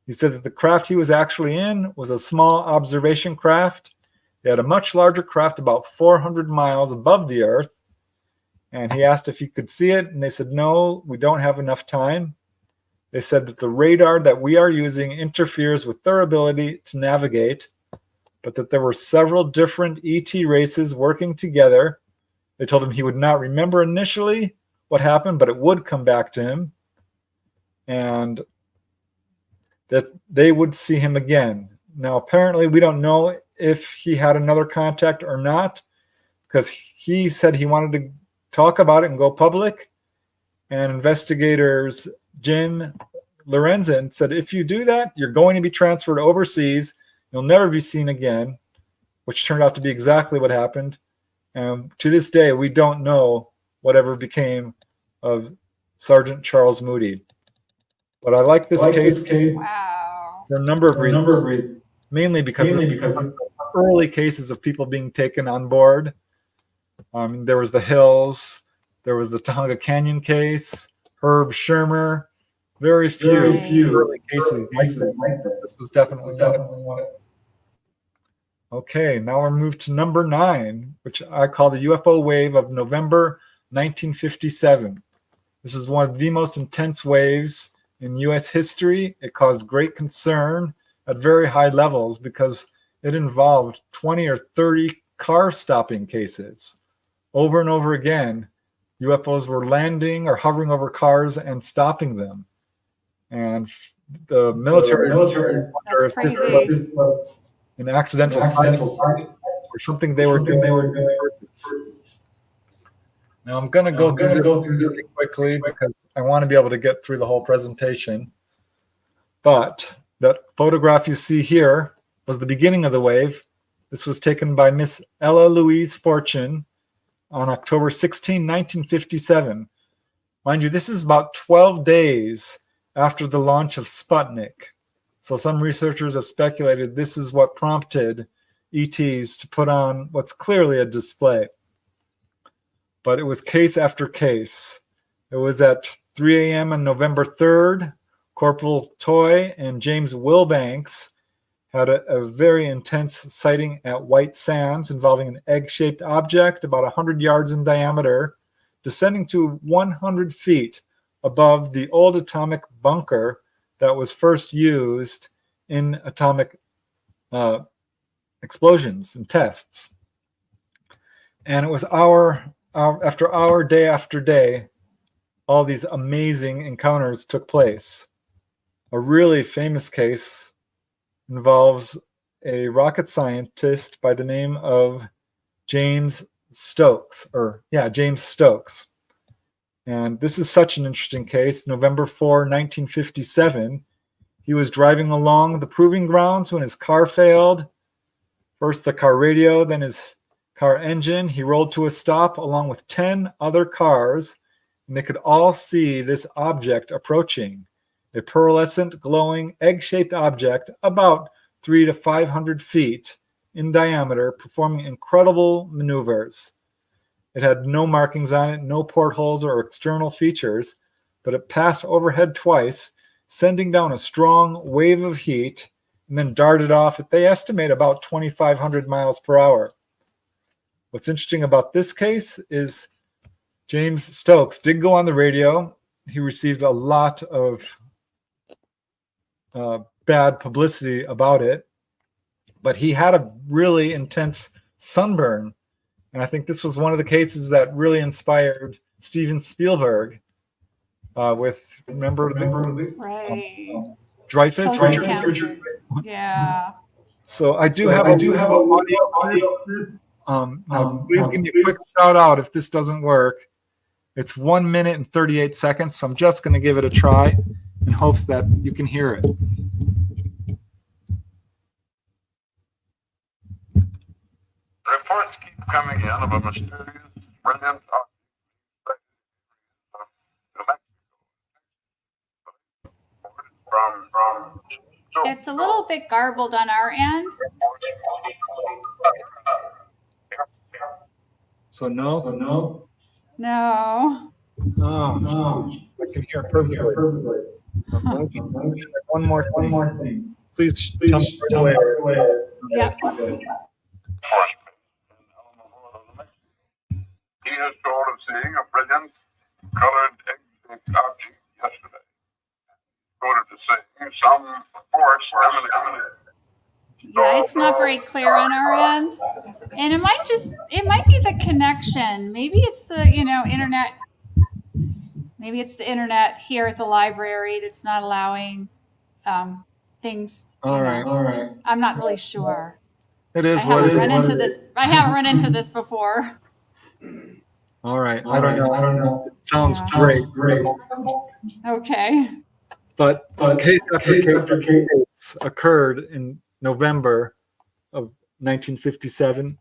He said that the craft he was actually in was a small observation craft. They had a much larger craft about 400 miles above the Earth. And he asked if he could see it, and they said, no, we don't have enough time. They said that the radar that we are using interferes with their ability to navigate, but that there were several different ET races working together. They told him he would not remember initially what happened, but it would come back to him, and that they would see him again. Now, apparently, we don't know if he had another contact or not, because he said he wanted to talk about it and go public, and investigators Jim Lorenzen said, if you do that, you're going to be transferred overseas. You'll never be seen again, which turned out to be exactly what happened. And to this day, we don't know whatever became of Sergeant Charles Moody. But I like this case Wow. for a number of reasons. Mainly because of early cases of people being taken on board. There was the Hills, there was the Topanga Canyon case, Herb Shermer. Very few early cases like this. This was definitely one. Okay, now we're moved to number 9, which I call the UFO wave of November 1957. This is one of the most intense waves in U.S. history. It caused great concern at very high levels because it involved 20 or 30 car stopping cases. Over and over again, UFOs were landing or hovering over cars and stopping them. And the military wonder if this was an accidental sighting or something they were doing on purpose. Now I'm going to go through this really quickly because I want to be able to get through the whole presentation. But that photograph you see here was the beginning of the wave. This was taken by Miss Ella Louise Fortune on October 16, 1957. Mind you, this is about 12 days after the launch of Sputnik. So some researchers have speculated this is what prompted ETs to put on what's clearly a display. But it was case after case. It was at 3 a.m. on November 3rd. Corporal Toy and James Wilbanks had a very intense sighting at White Sands involving an egg-shaped object about 100 yards in diameter, descending to 100 feet above the old atomic bunker that was first used in atomic explosions and tests. And it was hour after hour, day after day, all these amazing encounters took place. A really famous case involves a rocket scientist by the name of James Stokes. And this is such an interesting case. November 4, 1957, he was driving along the proving grounds when his car failed. First the car radio, then his car engine. He rolled to a stop along with 10 other cars, and they could all see this object approaching. A pearlescent, glowing, egg-shaped object about 300 to 500 feet in diameter, performing incredible maneuvers. It had no markings on it, no portholes or external features, but it passed overhead twice, sending down a strong wave of heat, and then darted off at, they estimate, about 2,500 miles per hour. What's interesting about this case is James Stokes did go on the radio. He received a lot of bad publicity about it, but he had a really intense sunburn. And I think this was one of the cases that really inspired Steven Spielberg with, remember the Right. Dreyfus? Close Richard? encounters. Yeah. So I do have a audio clip. Now, please give me a quick shout out if this doesn't work. It's 1 minute and 38 seconds, so I'm just going to give it a try in hopes that you can hear it. Reports keep coming in of a mysterious, brilliant object from It's a little bit garbled on our end. So no? No. Oh, I can hear it perfectly. One more thing. Please jump right away. Yep. He is told of seeing a brilliant colored egg-shaped object yesterday. Quoted to saying some force emanated. Yeah, it's not very clear on our end. And it might be the connection. Maybe it's the, internet. Maybe it's the internet here at the library that's not allowing things. All right. I'm not really sure. It is I what it is. I haven't run into this before. All right. I don't know. It sounds great. Okay. But case after case occurred in November of 1957.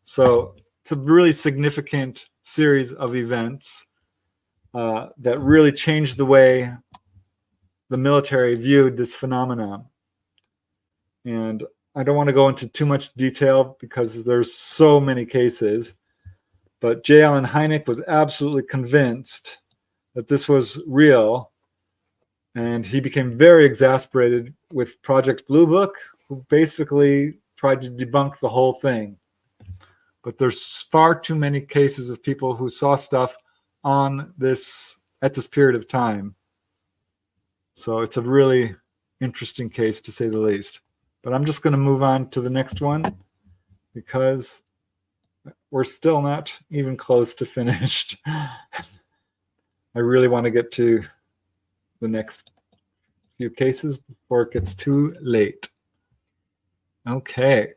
So it's a really significant series of events that really changed the way the military viewed this phenomenon. And I don't want to go into too much detail because there's so many cases, but J. Allen Hynek was absolutely convinced that this was real, and he became very exasperated with Project Blue Book, who basically tried to debunk the whole thing. But there's far too many cases of people who saw stuff on this at this period of time. So it's a really interesting case, to say the least. But I'm just going to move on to the next one because we're still not even close to finished. I really want to get to the next few cases before it gets too late. Okay.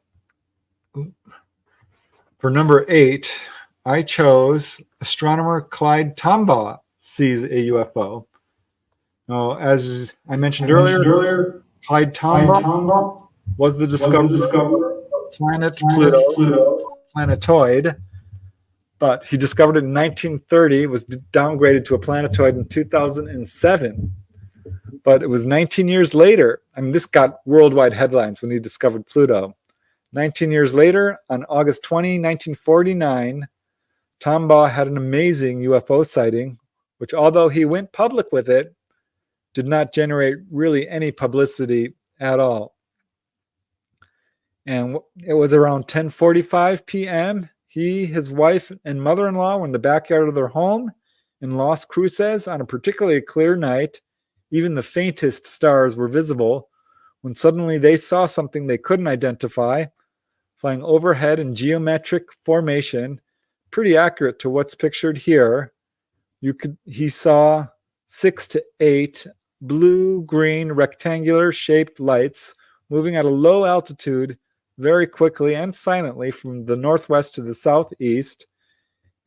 For number 8, I chose astronomer Clyde Tombaugh sees a UFO. Now, as I mentioned earlier, Clyde Tombaugh was the discoverer of planet Pluto, planetoid, but he discovered it in 1930, was downgraded to a planetoid in 2007. But it was 19 years later. I mean, this got worldwide headlines when he discovered Pluto. 19 years later, on August 20, 1949, Tombaugh had an amazing UFO sighting, which, although he went public with it, did not generate really any publicity at all. And it was around 10:45 p.m. He, his wife, and mother-in-law were in the backyard of their home in Las Cruces on a particularly clear night. Even the faintest stars were visible when suddenly they saw something they couldn't identify flying overhead in geometric formation, pretty accurate to what's pictured here. He saw 6 to 8 blue-green rectangular shaped lights moving at a low altitude very quickly and silently from the northwest to the southeast.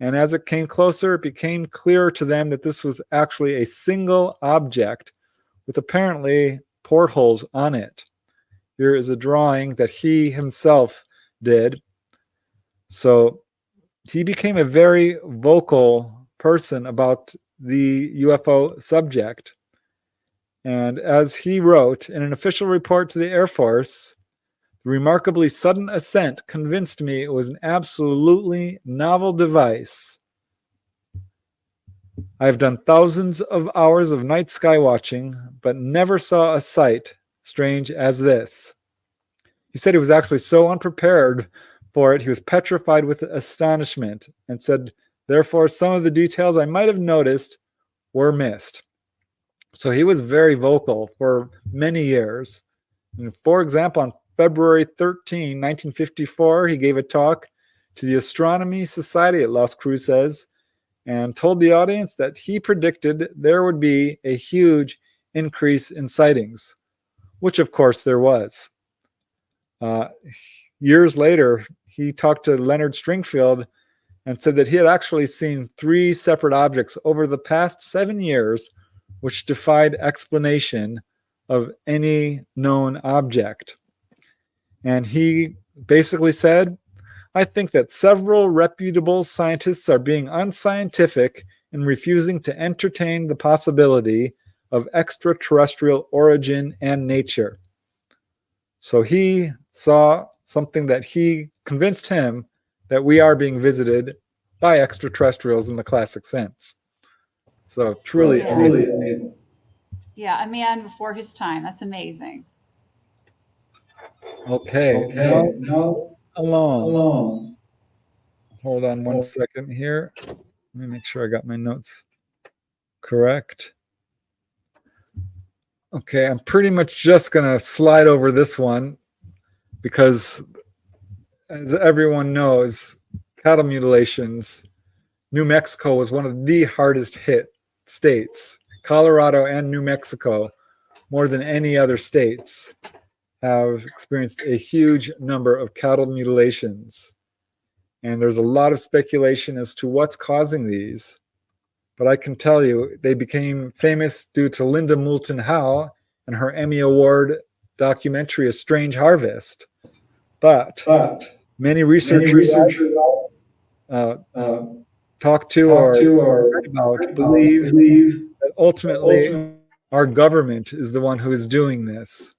And as it came closer, it became clearer to them that this was actually a single object with apparently portholes on it. Here is a drawing that he himself did. So he became a very vocal person about the UFO subject. And as he wrote in an official report to the Air Force, the remarkably sudden ascent convinced me it was an absolutely novel device. I have done thousands of hours of night sky watching, but never saw a sight strange as this. He said he was actually so unprepared for it, he was petrified with astonishment, and said, therefore, some of the details I might have noticed were missed. So he was very vocal for many years. And for example, on February 13, 1954, he gave a talk to the Astronomy Society at Las Cruces, and told the audience that he predicted there would be a huge increase in sightings, which of course there was. Years later, he talked to Leonard Stringfield and said that he had actually seen 3 separate objects over the past 7 years, which defied explanation of any known object. And he basically said, I think that several reputable scientists are being unscientific in refusing to entertain the possibility of extraterrestrial origin and nature. So he saw something that he convinced him that we are being visited by extraterrestrials in the classic sense. So truly amazing. Yeah, a man before his time. That's amazing. Okay. Now along. Hold on one second here. Let me make sure I got my notes correct. Okay, I'm pretty much just going to slide over this one because, as everyone knows, cattle mutilations, New Mexico was one of the hardest hit states. Colorado and New Mexico, more than any other states, have experienced a huge number of cattle mutilations. And there's a lot of speculation as to what's causing these. But I can tell you, they became famous due to Linda Moulton Howe and her Emmy Award documentary, A Strange Harvest. But many researchers talked to or read about believe that ultimately our government is the one who is doing this.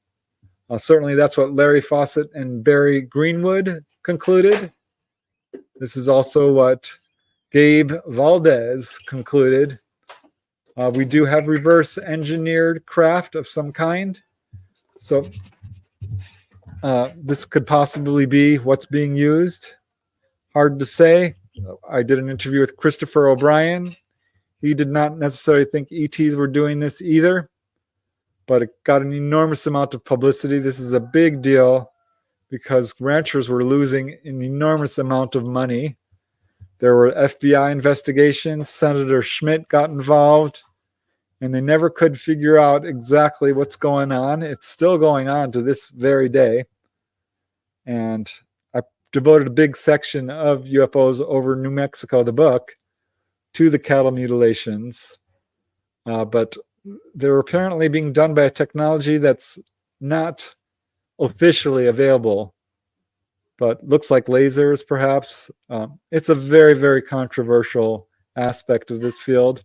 Certainly that's what Larry Fawcett and Barry Greenwood concluded. This is also what Gabe Valdez concluded. We do have reverse engineered craft of some kind. So this could possibly be what's being used. Hard to say. I did an interview with Christopher O'Brien. He did not necessarily think ETs were doing this either, but it got an enormous amount of publicity. This is a big deal because ranchers were losing an enormous amount of money. There were FBI investigations. Senator Schmidt got involved, and they never could figure out exactly what's going on. It's still going on to this very day. And I devoted a big section of UFOs over New Mexico, the book, to the cattle mutilations. But they're apparently being done by a technology that's not officially available, but looks like lasers, perhaps. It's a very, very controversial aspect of this field.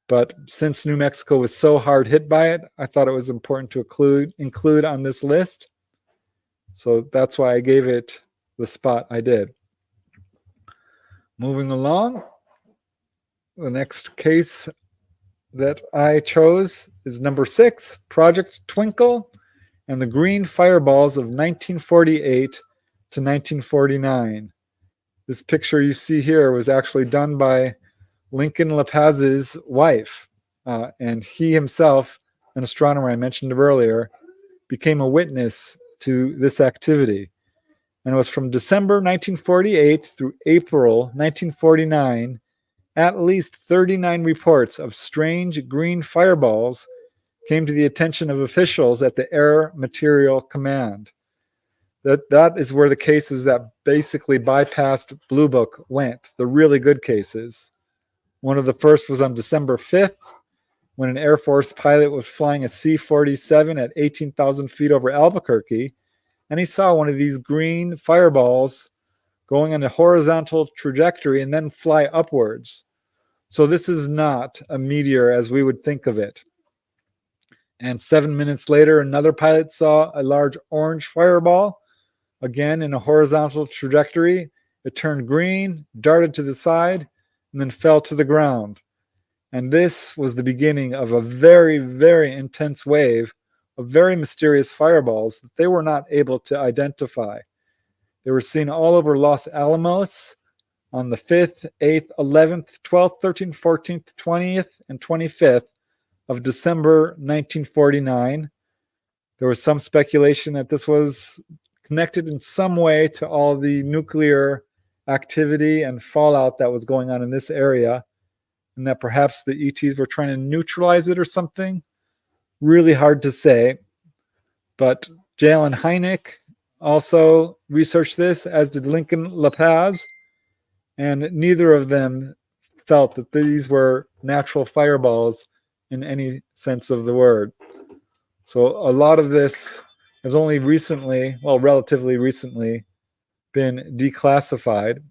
But since New Mexico was so hard hit by it, I thought it was important to include on this list. So that's why I gave it the spot I did. Moving along, the next case that I chose is number 6, Project Twinkle and the Green Fireballs of 1948 to 1949. This picture you see here was actually done by Lincoln La Paz's wife, and he himself, an astronomer I mentioned earlier, became a witness to this activity. And it was from December 1948 through April 1949, at least 39 reports of strange green fireballs came to the attention of officials at the Air Material Command. That is where the cases that basically bypassed Blue Book went, the really good cases. One of the first was on December 5th, when an Air Force pilot was flying a C-47 at 18,000 feet over Albuquerque, and he saw one of these green fireballs going on a horizontal trajectory and then fly upwards. So this is not a meteor as we would think of it. And 7 minutes later, another pilot saw a large orange fireball, again in a horizontal trajectory. It turned green, darted to the side, and then fell to the ground. And this was the beginning of a very, very intense wave of very mysterious fireballs that they were not able to identify. They were seen all over Los Alamos on the 5th, 8th, 11th, 12th, 13th, 14th, 20th, and 25th of December 1949. There was some speculation that this was connected in some way to all the nuclear activity and fallout that was going on in this area, and that perhaps the ETs were trying to neutralize it or something. Really hard to say. But Jalen Hynek also researched this, as did Lincoln LaPaz, and neither of them felt that these were natural fireballs in any sense of the word. So a lot of this has only recently, well, relatively recently, been declassified.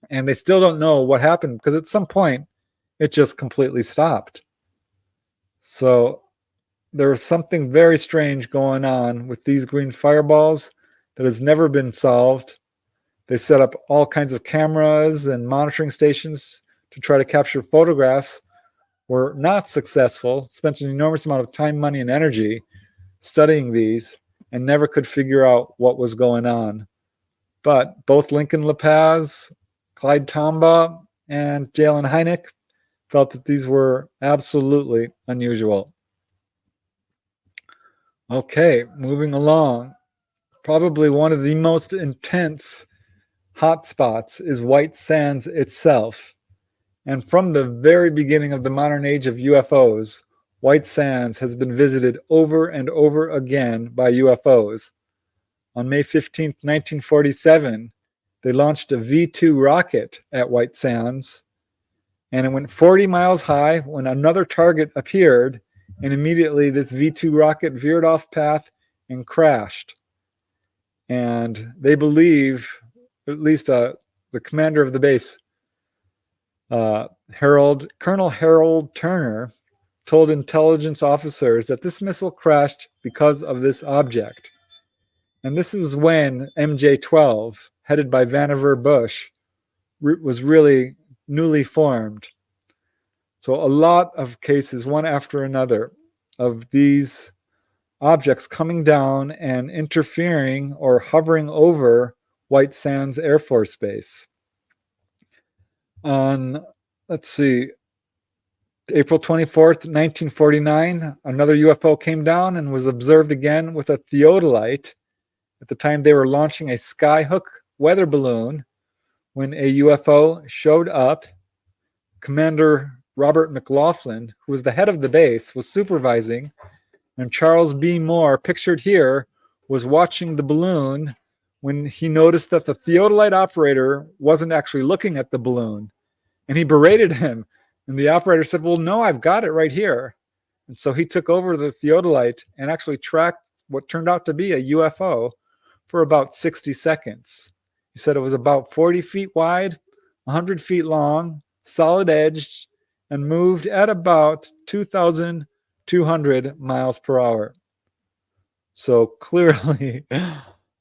And they still don't know what happened, because at some point it just completely stopped. So there was something very strange going on with these green fireballs that has never been solved. They set up all kinds of cameras and monitoring stations to try to capture photographs, were not successful, spent an enormous amount of time, money, and energy studying these, and never could figure out what was going on. But both Lincoln LaPaz, Clyde Tombaugh, and Jalen Hynek felt that these were absolutely unusual. Okay, moving along. Probably one of the most intense hotspots is White Sands itself. And from the very beginning of the modern age of UFOs, White Sands has been visited over and over again by UFOs. On May 15, 1947, they launched a V-2 rocket at White Sands, and it went 40 miles high when another target appeared, and immediately this V-2 rocket veered off path and crashed. And they believe, at least the commander of the base, Colonel Harold Turner, told intelligence officers that this missile crashed because of this object. And this was when MJ-12, headed by Vannevar Bush, was really newly formed. So a lot of cases, one after another, of these objects coming down and interfering or hovering over White Sands Air Force Base. On, April 24th, 1949, another UFO came down and was observed again with a theodolite. At the time, they were launching a skyhook weather balloon when a UFO showed up. Commander Robert McLaughlin, who was the head of the base, was supervising, and Charles B. Moore, pictured here, was watching the balloon when he noticed that the theodolite operator wasn't actually looking at the balloon. And he berated him. And the operator said, well, no, I've got it right here. And so he took over the theodolite and actually tracked what turned out to be a UFO for about 60 seconds. He said it was about 40 feet wide, 100 feet long, solid edged, and moved at about 2,200 miles per hour. So clearly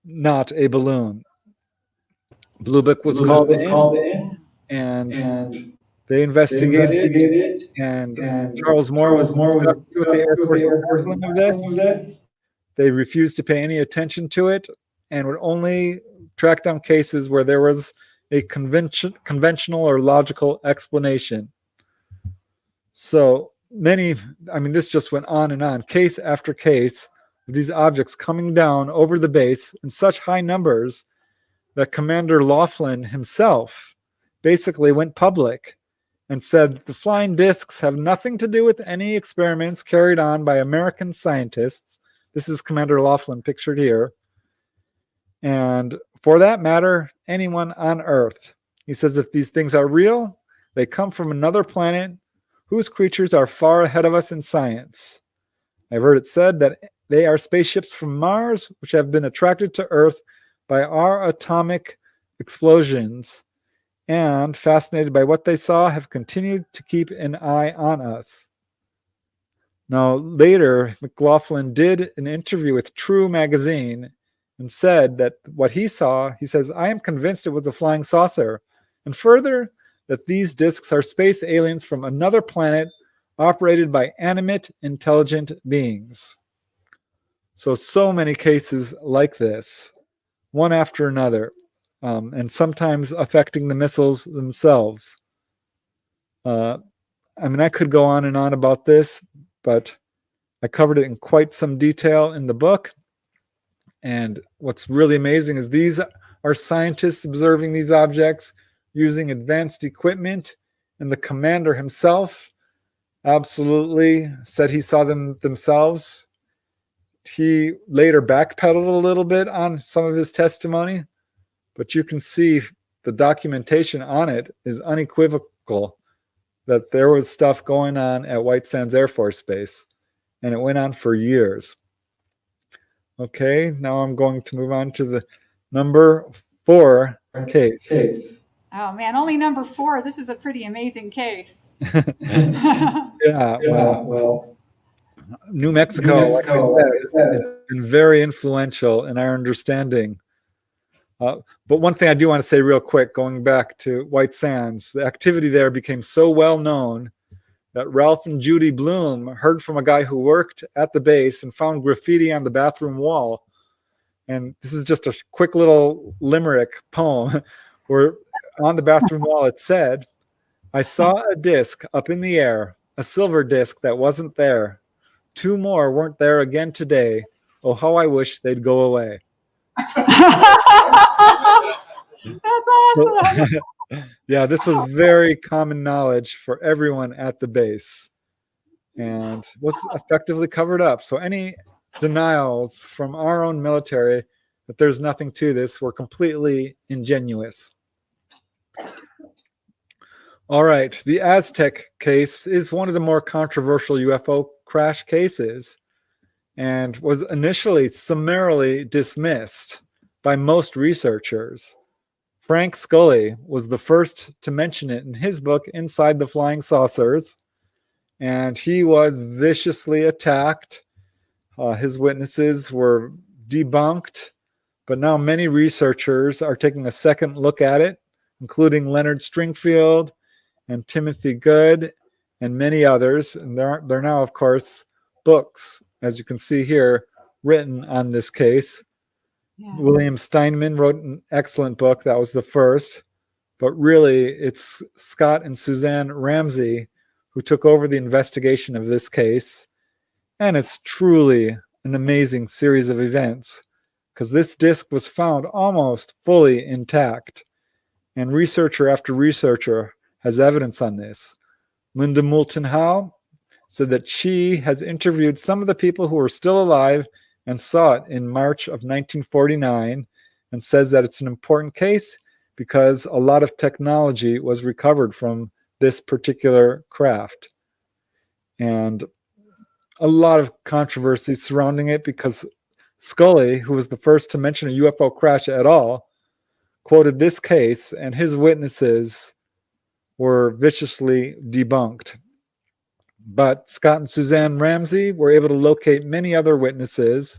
not a balloon. Blue Book was called in, and they investigated, and Charles Moore was discussed with the Air Force handling of this. They refused to pay any attention to it and would only track down cases where there was a conventional or logical explanation. So many, this just went on and on, case after case, of these objects coming down over the base in such high numbers that Commander Laughlin himself basically went public and said the flying discs have nothing to do with any experiments carried on by American scientists. This is Commander Laughlin pictured here. And for that matter, anyone on Earth. He says if these things are real, they come from another planet whose creatures are far ahead of us in science. I've heard it said that they are spaceships from Mars which have been attracted to Earth by our atomic explosions, and fascinated by what they saw, have continued to keep an eye on us. Now, later, McLaughlin did an interview with True magazine and said that what he saw, he says, I am convinced it was a flying saucer. And further, that these discs are space aliens from another planet operated by animate, intelligent beings. So many cases like this, one after another, and sometimes affecting the missiles themselves. I could go on and on about this, but I covered it in quite some detail in the book. And what's really amazing is these Are scientists observing these objects using advanced equipment? And the commander himself absolutely said he saw them themselves. He later backpedaled a little bit on some of his testimony, but you can see the documentation on it is unequivocal that there was stuff going on at White Sands Air Force Base, and it went on for years. Okay, now I'm going to move on to the number 4 case. Oh man, only number 4. This is a pretty amazing case. Yeah, well, New Mexico, like I said, has been very influential in our understanding. But one thing I do want to say real quick, going back to White Sands, the activity there became so well known that Ralph and Judy Bloom heard from a guy who worked at the base and found graffiti on the bathroom wall. And this is just a quick little limerick poem where on the bathroom wall it said, "I saw a disc up in the air, a silver disc that wasn't there. 2 more weren't there again today. Oh, how I wish they'd go away." That's awesome. Yeah, this was very common knowledge for everyone at the base and was effectively covered up. So any denials from our own military that there's nothing to this were completely ingenuous. All right, the Aztec case is one of the more controversial UFO crash cases and was initially summarily dismissed by most researchers. Frank Scully was the first to mention it in his book, Inside the Flying Saucers, and he was viciously attacked. His witnesses were debunked, but now many researchers are taking a second look at it, including Leonard Stringfield and Timothy Good and many others. And there are now, of course, books, as you can see here, written on this case. Yeah. William Steinman wrote an excellent book. That was the first. But really, it's Scott and Suzanne Ramsey who took over the investigation of this case. And it's truly an amazing series of events because this disc was found almost fully intact. And researcher after researcher has evidence on this. Linda Moulton Howe said that she has interviewed some of the people who are still alive and saw it in March of 1949 and says that it's an important case because a lot of technology was recovered from this particular craft. And a lot of controversy surrounding it because Scully, who was the first to mention a UFO crash at all, quoted this case and his witnesses were viciously debunked. But Scott and Suzanne Ramsey were able to locate many other witnesses,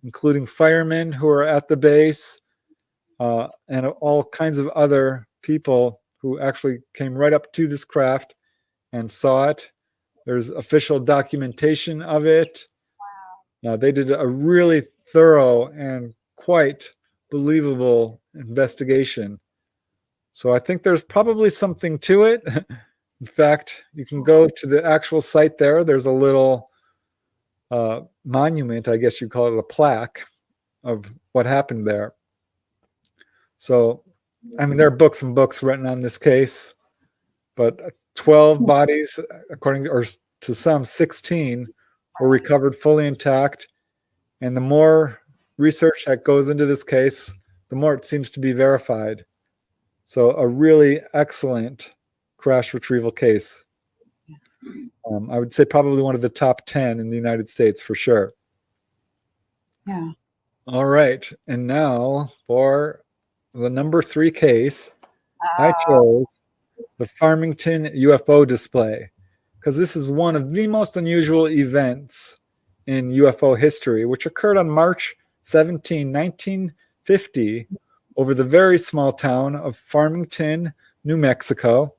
including firemen who were at the base and all kinds of other people who actually came right up to this craft and saw it. There's official documentation of it. Wow. They did a really thorough and quite believable investigation. So I think there's probably something to it. In fact, you can go to the actual site there. There's a little monument, I guess you call it, a plaque of what happened there. So, I mean, there are books and books written on this case, but 12 bodies, according to some, 16 were recovered fully intact. And the more research that goes into this case, the more it seems to be verified. So a really excellent crash retrieval case. I would say probably one of the top 10 in the United States for sure. Yeah. All right. And now for the number 3 case, I chose the Farmington UFO display because this is one of the most unusual events in UFO history, which occurred on March 17, 1950, over the very small town of Farmington, New Mexico,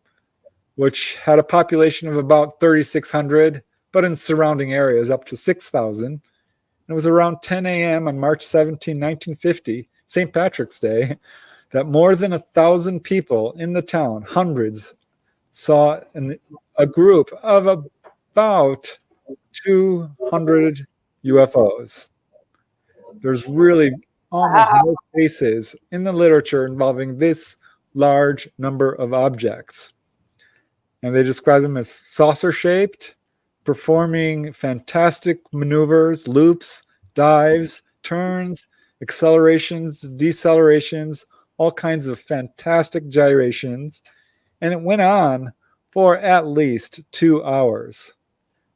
which had a population of about 3,600, but in surrounding areas up to 6,000. It was around 10 a.m. on March 17, 1950, St. Patrick's Day, that more than 1,000 people in the town, hundreds, saw a group of about 200 UFOs. There's really almost no cases in the literature involving this large number of objects. And they describe them as saucer-shaped, performing fantastic maneuvers, loops, dives, turns, accelerations, decelerations, all kinds of fantastic gyrations. And it went on for at least 2 hours.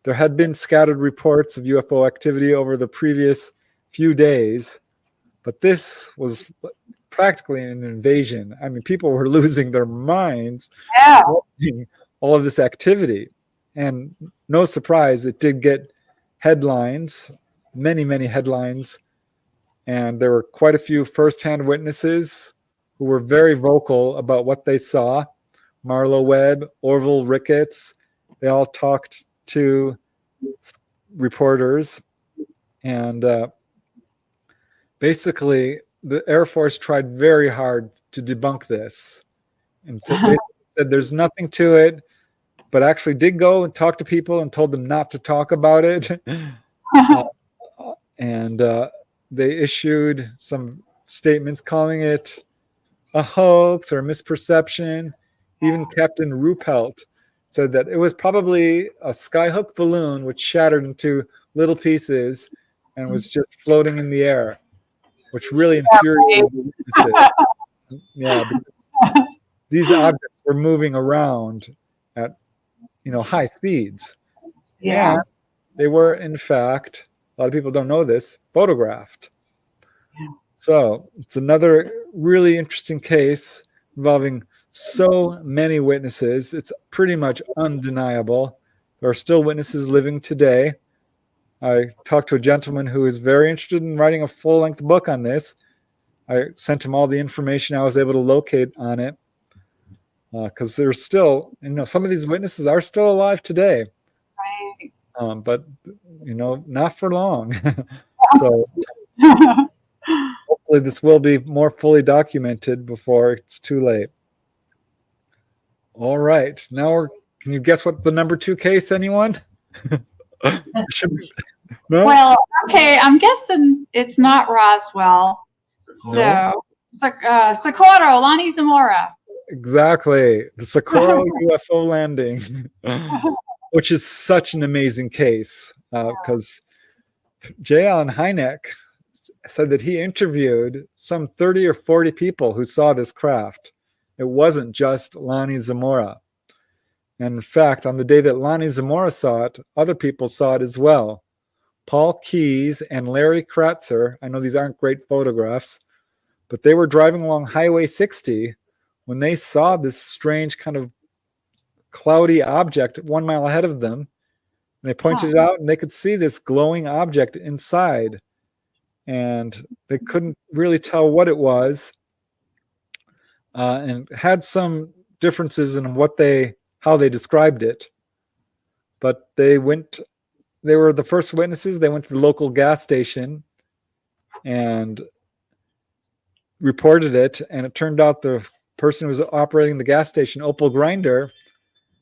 There had been scattered reports of UFO activity over the previous few days, but this was practically an invasion. I mean, people were losing their minds watching all of this activity. And no surprise, it did get headlines, many, many headlines. And there were quite a few firsthand witnesses who were very vocal about what they saw. Marlo Webb, Orville Ricketts, they all talked to reporters. And basically, the Air Force tried very hard to debunk this. And so they said there's nothing to it, but actually did go and talk to people and told them not to talk about it. And they issued some statements calling it a hoax or a misperception. Even Captain Ruppelt said that it was probably a skyhook balloon which shattered into little pieces and was just floating in the air, which really infuriated the witnesses. Yeah, because these objects were moving around at high speeds. Yeah. And they were, in fact, a lot of people don't know this, photographed. Yeah. So it's another really interesting case involving so many witnesses. It's pretty much undeniable. There are still witnesses living today. I talked to a gentleman who is very interested in writing a full-length book on this. I sent him all the information I was able to locate on it, because there's still, some of these witnesses are still alive today. Right. But not for long. So hopefully this will be more fully documented before it's too late. All right, now can you guess what the number 2 case? Anyone? No? Well, okay, I'm guessing it's not Roswell. So, Socorro, Lonnie Zamora. Exactly, the Socorro UFO landing, which is such an amazing case, because J. Allen Hynek said that he interviewed some 30 or 40 people who saw this craft. It wasn't just Lonnie Zamora. And in fact, on the day that Lonnie Zamora saw it, other people saw it as well. Paul Keyes and Larry Kratzer, I know these aren't great photographs, but they were driving along Highway 60 when they saw this strange kind of cloudy object 1 mile ahead of them. And they pointed it out, and they could see this glowing object inside. And they couldn't really tell what it was, and had some differences in how they described it. But they were the first witnesses. They went to the local gas station and reported it, and it turned out the person who was operating the gas station, Opal Grinder,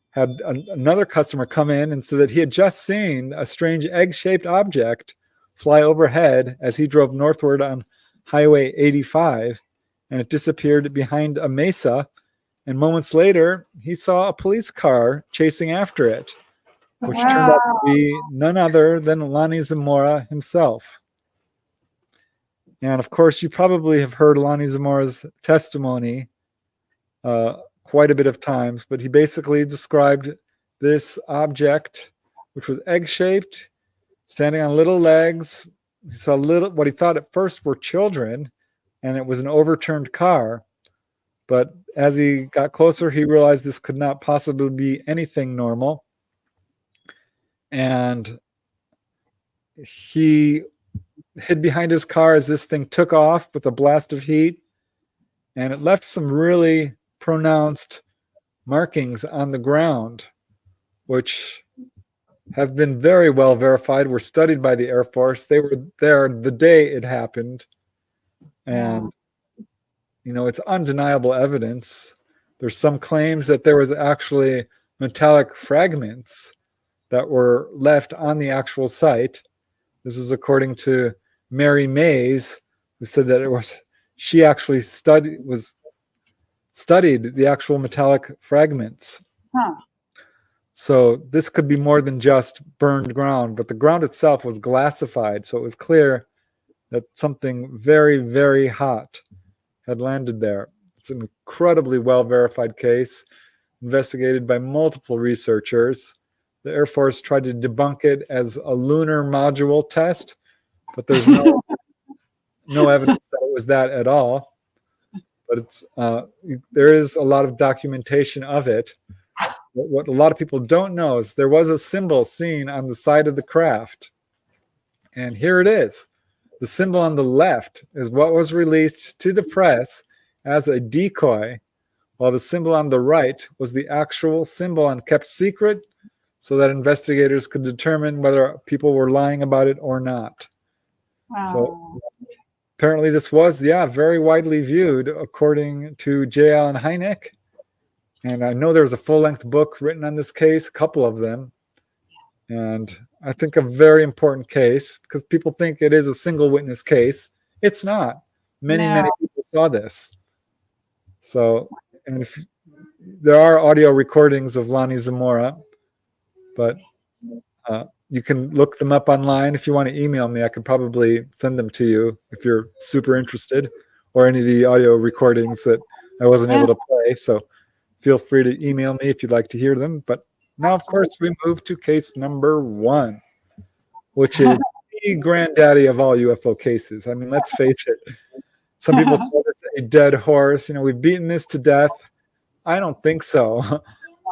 had another customer come in and said that he had just seen a strange egg-shaped object fly overhead as he drove northward on Highway 85, and it disappeared behind a mesa. And moments later, he saw a police car chasing after it, which turned out to be none other than Lonnie Zamora himself. And of course, you probably have heard Lonnie Zamora's testimony quite a bit of times, but he basically described this object, which was egg-shaped, standing on little legs. He saw what he thought at first were children, and it was an overturned car. But as he got closer, he realized this could not possibly be anything normal. And he hid behind his car as this thing took off with a blast of heat, and it left some really pronounced markings on the ground, which have been very well verified, were studied by the Air Force. They were there the day it happened. And, it's undeniable evidence. There's some claims that there was actually metallic fragments that were left on the actual site. This is according to Mary Mays, who said that she actually studied the actual metallic fragments. Huh. So this could be more than just burned ground, but the ground itself was glassified, so it was clear that something very, very hot had landed there. It's an incredibly well-verified case, investigated by multiple researchers. The Air Force tried to debunk it as a lunar module test, but there's no evidence that it was that at all. But it's, there is a lot of documentation of it. What a lot of people don't know is there was a symbol seen on the side of the craft. And here it is. The symbol on the left is what was released to the press as a decoy, while the symbol on the right was the actual symbol and kept secret so that investigators could determine whether people were lying about it or not. Wow. So apparently this was, very widely viewed according to J. Allen Hynek. And I know there was a full-length book written on this case, a couple of them. And I think a very important case, because people think it is a single witness case. It's not. Many people saw this. So, and if there are audio recordings of Lonnie Zamora, but you can look them up online. If you want to email me, I could probably send them to you if you're super interested, or any of the audio recordings that I wasn't able to play. So feel free to email me if you'd like to hear them. But now, of course, we move to case number 1, which is the granddaddy of all UFO cases. I mean, let's face it. Some people call this a dead horse. We've beaten this to death. I don't think so.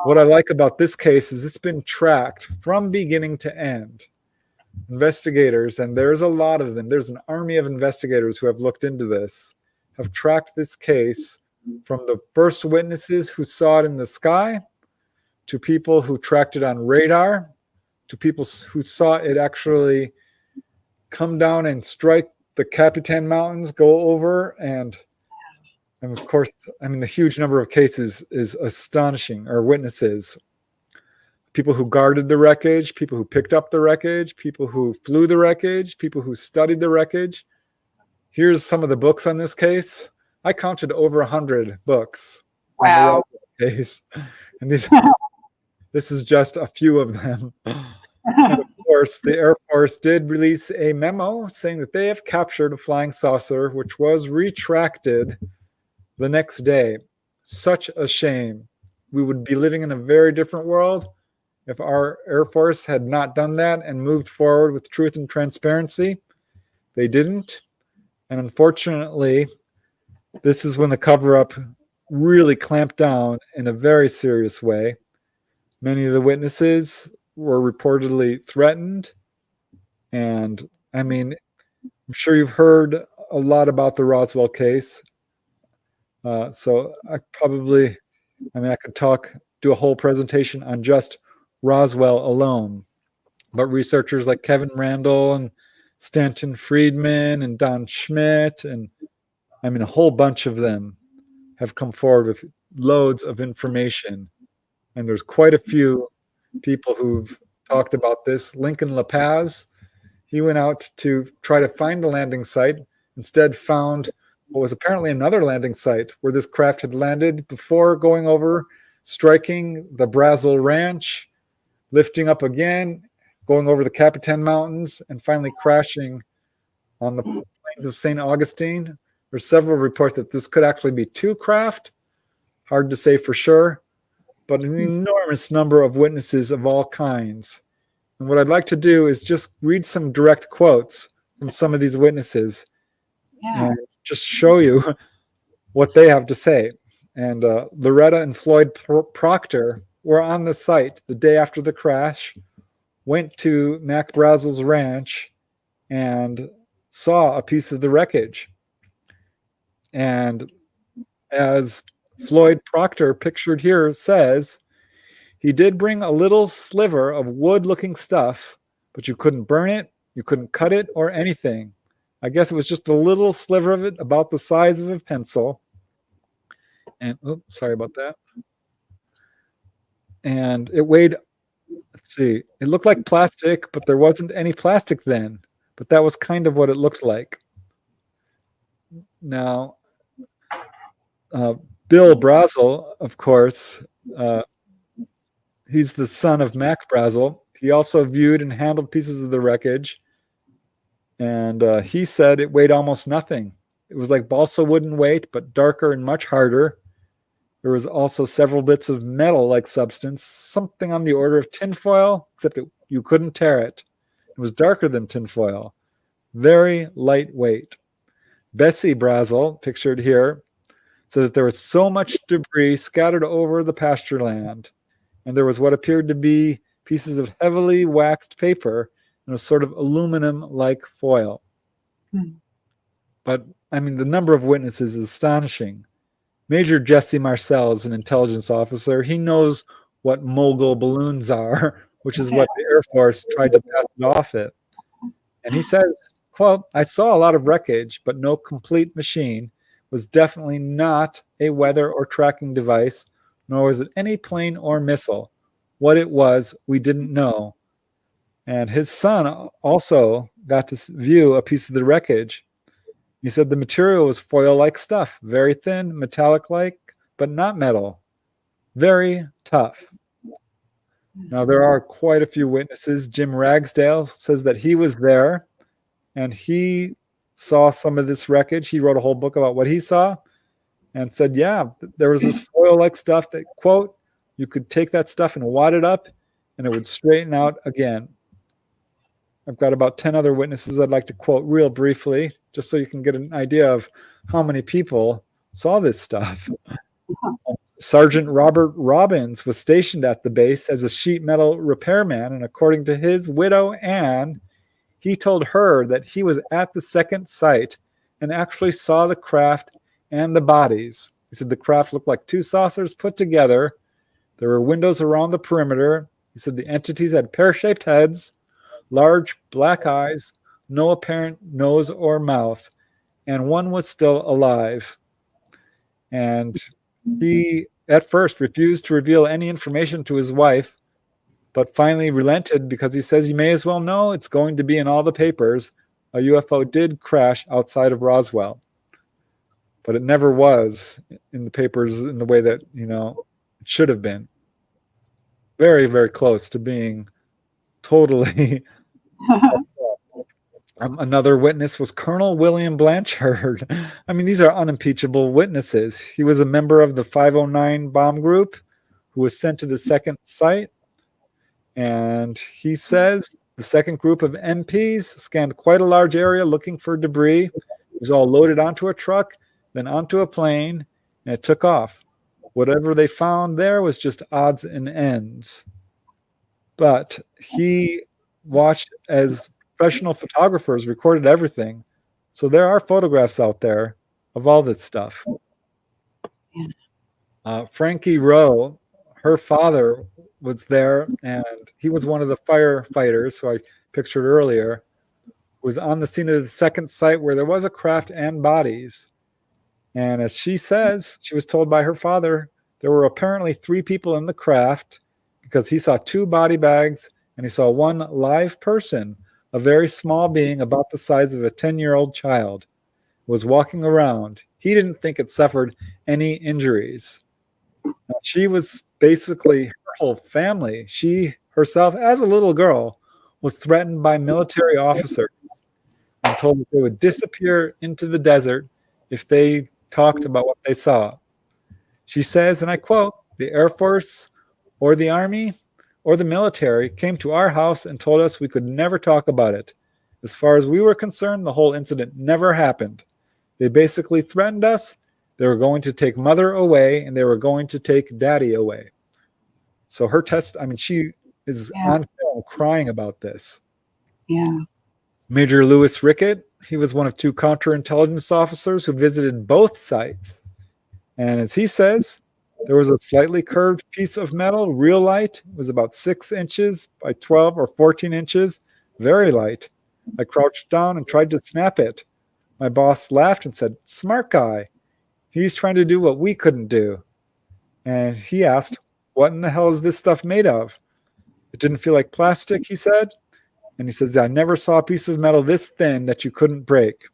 What I like about this case is it's been tracked from beginning to end. Investigators, and there's a lot of them, there's an army of investigators who have looked into this, have tracked this case from the first witnesses who saw it in the sky, to people who tracked it on radar, to people who saw it actually come down and strike the Capitan Mountains, go over, and of course, I mean, the huge number of cases is astonishing, or witnesses. People who guarded the wreckage, people who picked up the wreckage, people who flew the wreckage, people who studied the wreckage. Here's some of the books on this case. I counted over 100 books on the Roswell case. And this is just a few of them. And of course, the Air Force did release a memo saying that they have captured a flying saucer, which was retracted the next day. Such a shame. We would be living in a very different world if our Air Force had not done that and moved forward with truth and transparency. They didn't. And unfortunately, this is when the cover-up really clamped down in a very serious way. Many of the witnesses were reportedly threatened. And I mean, I'm sure you've heard a lot about the Roswell case. So I could do a whole presentation on just Roswell alone. But researchers like Kevin Randall and Stanton Friedman and Don Schmidt, and I mean, a whole bunch of them have come forward with loads of information. And there's quite a few people who've talked about this. Lincoln La Paz, he went out to try to find the landing site, instead found what was apparently another landing site where this craft had landed before going over, striking the Brazil Ranch, lifting up again, going over the Capitan Mountains, and finally crashing on the plains of St. Augustine. There's several reports that this could actually be 2 craft. Hard to say for sure, but an enormous number of witnesses of all kinds. And what I'd like to do is just read some direct quotes from some of these witnesses and just show you what they have to say. And Loretta and Floyd Proctor were on the site the day after the crash, went to Mac Brazel's ranch, and saw a piece of the wreckage. And as Floyd Proctor, pictured here, says, he did bring a little sliver of wood-looking stuff, but you couldn't burn it, you couldn't cut it, or anything. I guess it was just a little sliver of it, about the size of a pencil. And, oops, sorry about that. And it weighed, let's see, it looked like plastic, but there wasn't any plastic then. But that was kind of what it looked like. Now, Bill Brazel, of course, he's the son of Mac Brazel. He also viewed and handled pieces of the wreckage, and he said it weighed almost nothing. It was like balsa wood in weight, but darker and much harder. There was also several bits of metal-like substance, something on the order of tinfoil, except you couldn't tear it. It was darker than tinfoil, very lightweight. Bessie Brazel, pictured here, said that there was so much debris scattered over the pasture land, and there was what appeared to be pieces of heavily waxed paper and a sort of aluminum-like foil. But, I mean, the number of witnesses is astonishing. Major Jesse Marcel is an intelligence officer. He knows what mogul balloons are, which is what the Air Force tried to pass it off it. And he says, quote, I saw a lot of wreckage, but no complete machine. Was definitely not a weather or tracking device, nor was it any plane or missile. What it was, we didn't know. And his son also got to view a piece of the wreckage. He said the material was foil-like stuff, very thin, metallic-like, but not metal. Very tough. Now, there are quite a few witnesses. Jim Ragsdale says that he was there, and he saw some of this wreckage. He wrote a whole book about what he saw and said, yeah, there was this foil-like stuff that, quote, you could take that stuff and wad it up, and it would straighten out again. I've got about 10 other witnesses I'd like to quote real briefly, just so you can get an idea of how many people saw this stuff. Sergeant Robert Robbins was stationed at the base as a sheet metal repairman, and according to his widow, Anne, he told her that he was at the second site and actually saw the craft and the bodies. He said the craft looked like two saucers put together. There were windows around the perimeter. He said the entities had pear-shaped heads, large black eyes, no apparent nose or mouth, and one was still alive. And he, at first, refused to reveal any information to his wife, but finally relented because he says, you may as well know it's going to be in all the papers. A UFO did crash outside of Roswell. But it never was in the papers in the way that, it should have been. Very, very close to being totally... Another witness was Colonel William Blanchard. I mean, these are unimpeachable witnesses. He was a member of the 509 bomb group who was sent to the second site. And he says the second group of MPs scanned quite a large area looking for debris. It was all loaded onto a truck, then onto a plane, and it took off. Whatever they found there was just odds and ends. But he watched as professional photographers recorded everything. So there are photographs out there of all this stuff. Frankie Rowe, her father was there, and he was one of the firefighters, who I pictured earlier, was on the scene of the second site where there was a craft and bodies. And as she says, she was told by her father, there were apparently 3 people in the craft because he saw 2 body bags and he saw 1 live person, a very small being about the size of a 10-year-old child, was walking around. He didn't think it suffered any injuries. She was basically, her whole family, she herself, as a little girl, was threatened by military officers and told that they would disappear into the desert if they talked about what they saw. She says, and I quote, the Air Force or the Army or the military came to our house and told us we could never talk about it. As far as we were concerned, the whole incident never happened. They basically threatened us. They were going to take mother away, and they were going to take daddy away. So her she is on film crying about this. Yeah. Major Lewis Rickett, he was one of 2 counterintelligence officers who visited both sites. And as he says, there was a slightly curved piece of metal, real light. It was about 6 inches by 12 or 14 inches, very light. I crouched down and tried to snap it. My boss laughed and said, smart guy. He's trying to do what we couldn't do. And he asked, what in the hell is this stuff made of? It didn't feel like plastic, he said. And he says, I never saw a piece of metal this thin that you couldn't break.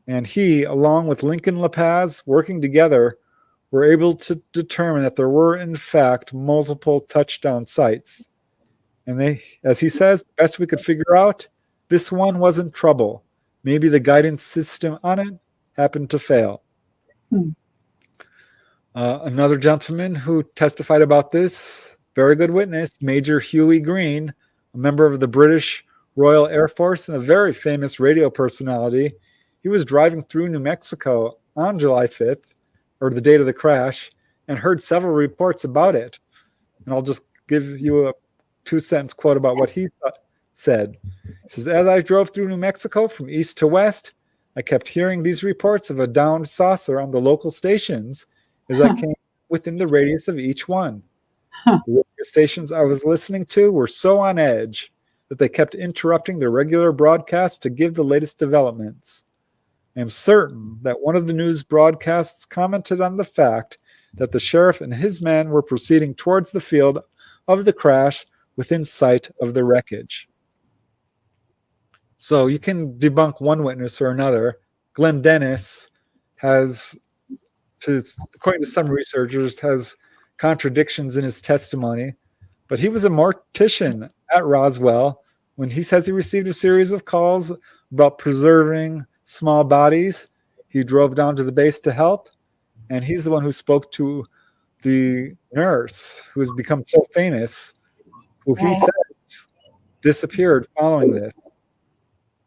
And he, along with Lincoln La Paz, working together, were able to determine that there were, in fact, multiple touchdown sites. And they, as he says, the best we could figure out, this one was in trouble. Maybe the guidance system on it happened to fail. Another gentleman who testified about this, very good witness, Major Huey Green, a member of the British Royal Air Force and a very famous radio personality. He was driving through New Mexico on July 5th, or the date of the crash, and heard several reports about it. And I'll just give you a 2-sentence quote about what he said. He says, as I drove through New Mexico from east to west, I kept hearing these reports of a downed saucer on the local stations as I came within the radius of each one. The radio stations I was listening to were so on edge that they kept interrupting their regular broadcasts to give the latest developments. I am certain that one of the news broadcasts commented on the fact that the sheriff and his men were proceeding towards the field of the crash within sight of the wreckage. So you can debunk one witness or another. Glenn Dennis has, according to some researchers, has contradictions in his testimony, but he was a mortician at Roswell when he says he received a series of calls about preserving small bodies. He drove down to the base to help, and he's the one who spoke to the nurse who has become so famous, who he says disappeared following this.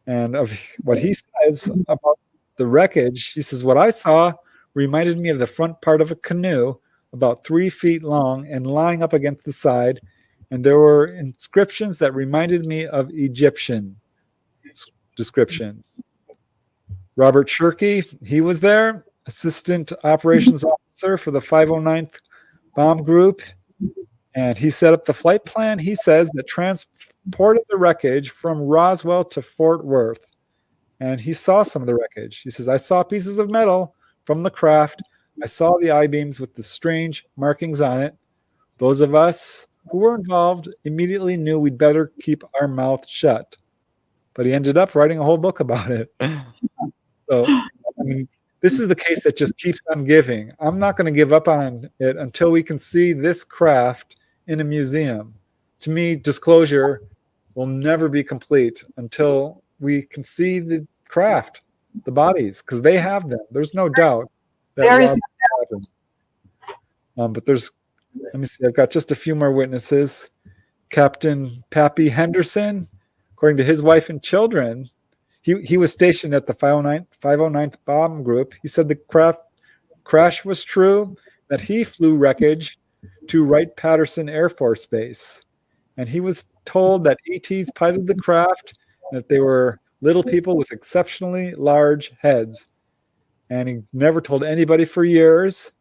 And of what he says about the wreckage, he says, what I saw reminded me of the front part of a canoe about 3 feet long and lying up against the side, and there were inscriptions that reminded me of Egyptian descriptions. Robert Shirky, he was there, assistant operations officer for the 509th Bomb Group, and he set up the flight plan. He says that transported the wreckage from Roswell to Fort Worth, and he saw some of the wreckage. He says, I saw pieces of metal from the craft. I saw the I-beams with the strange markings on it. Those of us who were involved immediately knew we'd better keep our mouth shut. But he ended up writing a whole book about it. So, I mean, this is the case that just keeps on giving. I'm not going to give up on it until we can see this craft in a museum. To me, disclosure will never be complete until we can see the craft, the bodies, because they have them. There's no doubt that There is happened. But there's, let me see, I've got just a few more witnesses. Captain Pappy Henderson, according to his wife and children, he was stationed at the 509th Bomb Group. He said the crash was true, that he flew wreckage to Wright-Patterson Air Force Base. And he was told that ETs piloted the craft, that they were little people with exceptionally large heads. And he never told anybody for years,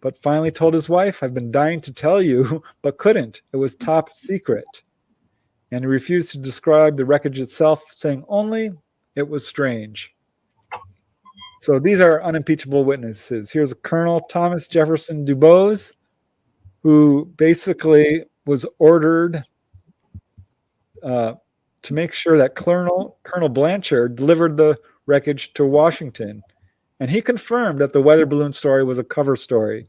but finally told his wife, I've been dying to tell you, but couldn't. It was top secret. And he refused to describe the wreckage itself, saying only it was strange. So these are unimpeachable witnesses. Here's Colonel Thomas Jefferson Dubose, who basically was ordered to make sure that Colonel Blanchard delivered the wreckage to Washington. And he confirmed that the weather balloon story was a cover story.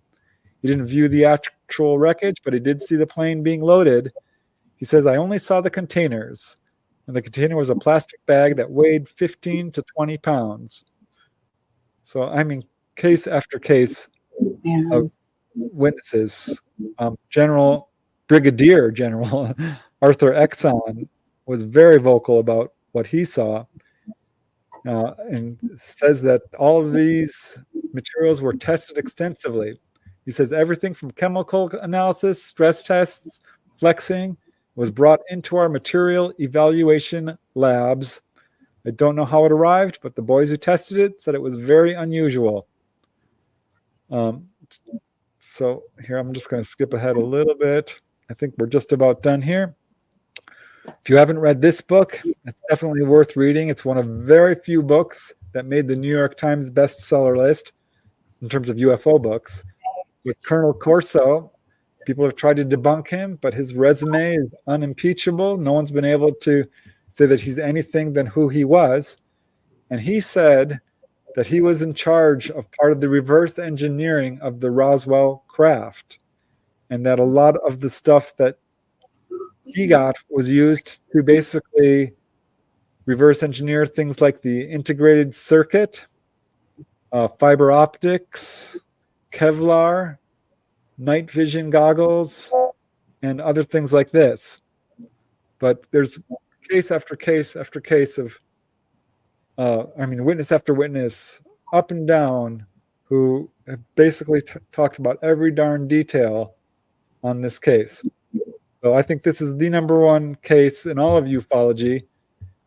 He didn't view the actual wreckage, but he did see the plane being loaded. He says, I only saw the containers. And the container was a plastic bag that weighed 15 to 20 pounds. So, I mean, case after case of witnesses. Brigadier General Arthur Exxon was very vocal about what he saw. And says that all of these materials were tested extensively. He says everything from chemical analysis, stress tests, flexing was brought into our material evaluation labs. I don't know how it arrived, but the boys who tested it said it was very unusual. So here, I'm just going to skip ahead a little bit. I think we're just about done here. If you haven't read this book, it's definitely worth reading. It's one of very few books that made the New York Times bestseller list in terms of UFO books. With Colonel Corso, people have tried to debunk him, but his resume is unimpeachable. No one's been able to say that he's anything than who he was. And he said that he was in charge of part of the reverse engineering of the Roswell craft, and that a lot of the stuff that he got was used to basically reverse engineer things like the integrated circuit, fiber optics, Kevlar, night vision goggles, and other things like this. But there's case after case after case of, witness after witness, up and down, who have basically talked about every darn detail on this case. So I think this is the number one case in all of ufology,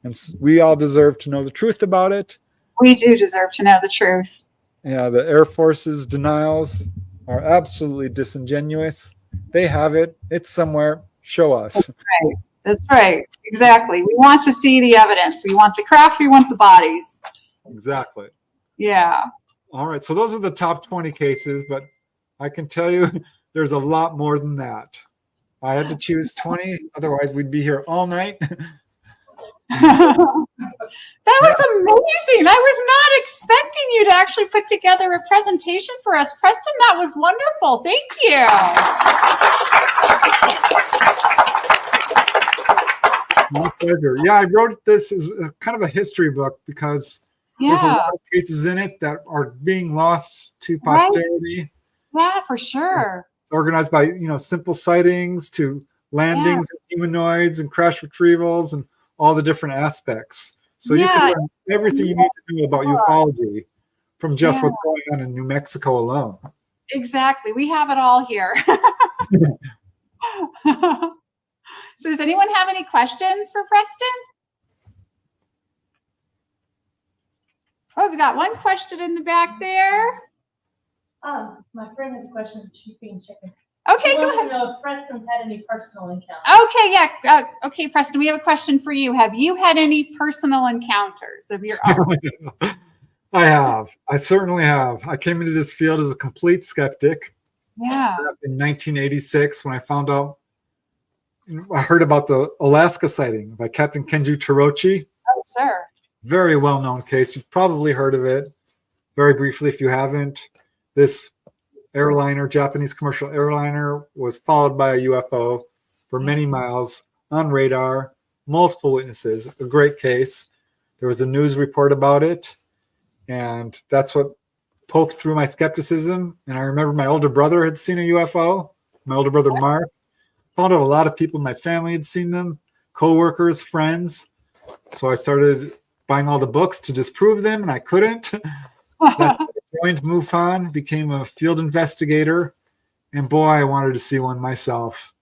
and we all deserve to know the truth about it. We do deserve to know the truth. Yeah, the Air Force's denials are absolutely disingenuous. They have it. It's somewhere. Show us. That's right. That's right. Exactly. We want to see the evidence. We want the craft. We want the bodies. Exactly. Yeah. All right. So those are the top 20 cases, but I can tell you there's a lot more than that. I had to choose 20. Otherwise, we'd be here all night. That was amazing. I was not expecting you to actually put together a presentation for us. Preston, that was wonderful. Thank you. My pleasure. Yeah, I wrote this as kind of a history book because there's a lot of cases in it that are being lost to posterity. Right. Yeah, for sure. It's organized by, simple sightings to landings of humanoids and crash retrievals and all the different aspects. So you can learn everything you need to know about ufology from just what's going on in New Mexico alone. Exactly. We have it all here. So does anyone have any questions for Preston? Oh, we've got one question in the back there. My friend has a question. She's being chicken. Okay, go ahead. She wants to know if Preston's had any personal encounters. Okay, yeah. Okay, Preston, we have a question for you. Have you had any personal encounters of your own? I have. I certainly have. I came into this field as a complete skeptic. Yeah. In 1986, when I heard about the Alaska sighting by Captain Kenji Torochi. Oh, sure. Very well-known case. You've probably heard of it. Very briefly, if you haven't, this airliner, Japanese commercial airliner, was followed by a UFO for many miles on radar, multiple witnesses, a great case. There was a news report about it, and that's what poked through my skepticism. And I remember my older brother had seen a UFO, my older brother Mark. Found out a lot of people in my family had seen them, co-workers, friends. So I started buying all the books to disprove them, and I couldn't. I joined MUFON, became a field investigator, and boy, I wanted to see one myself.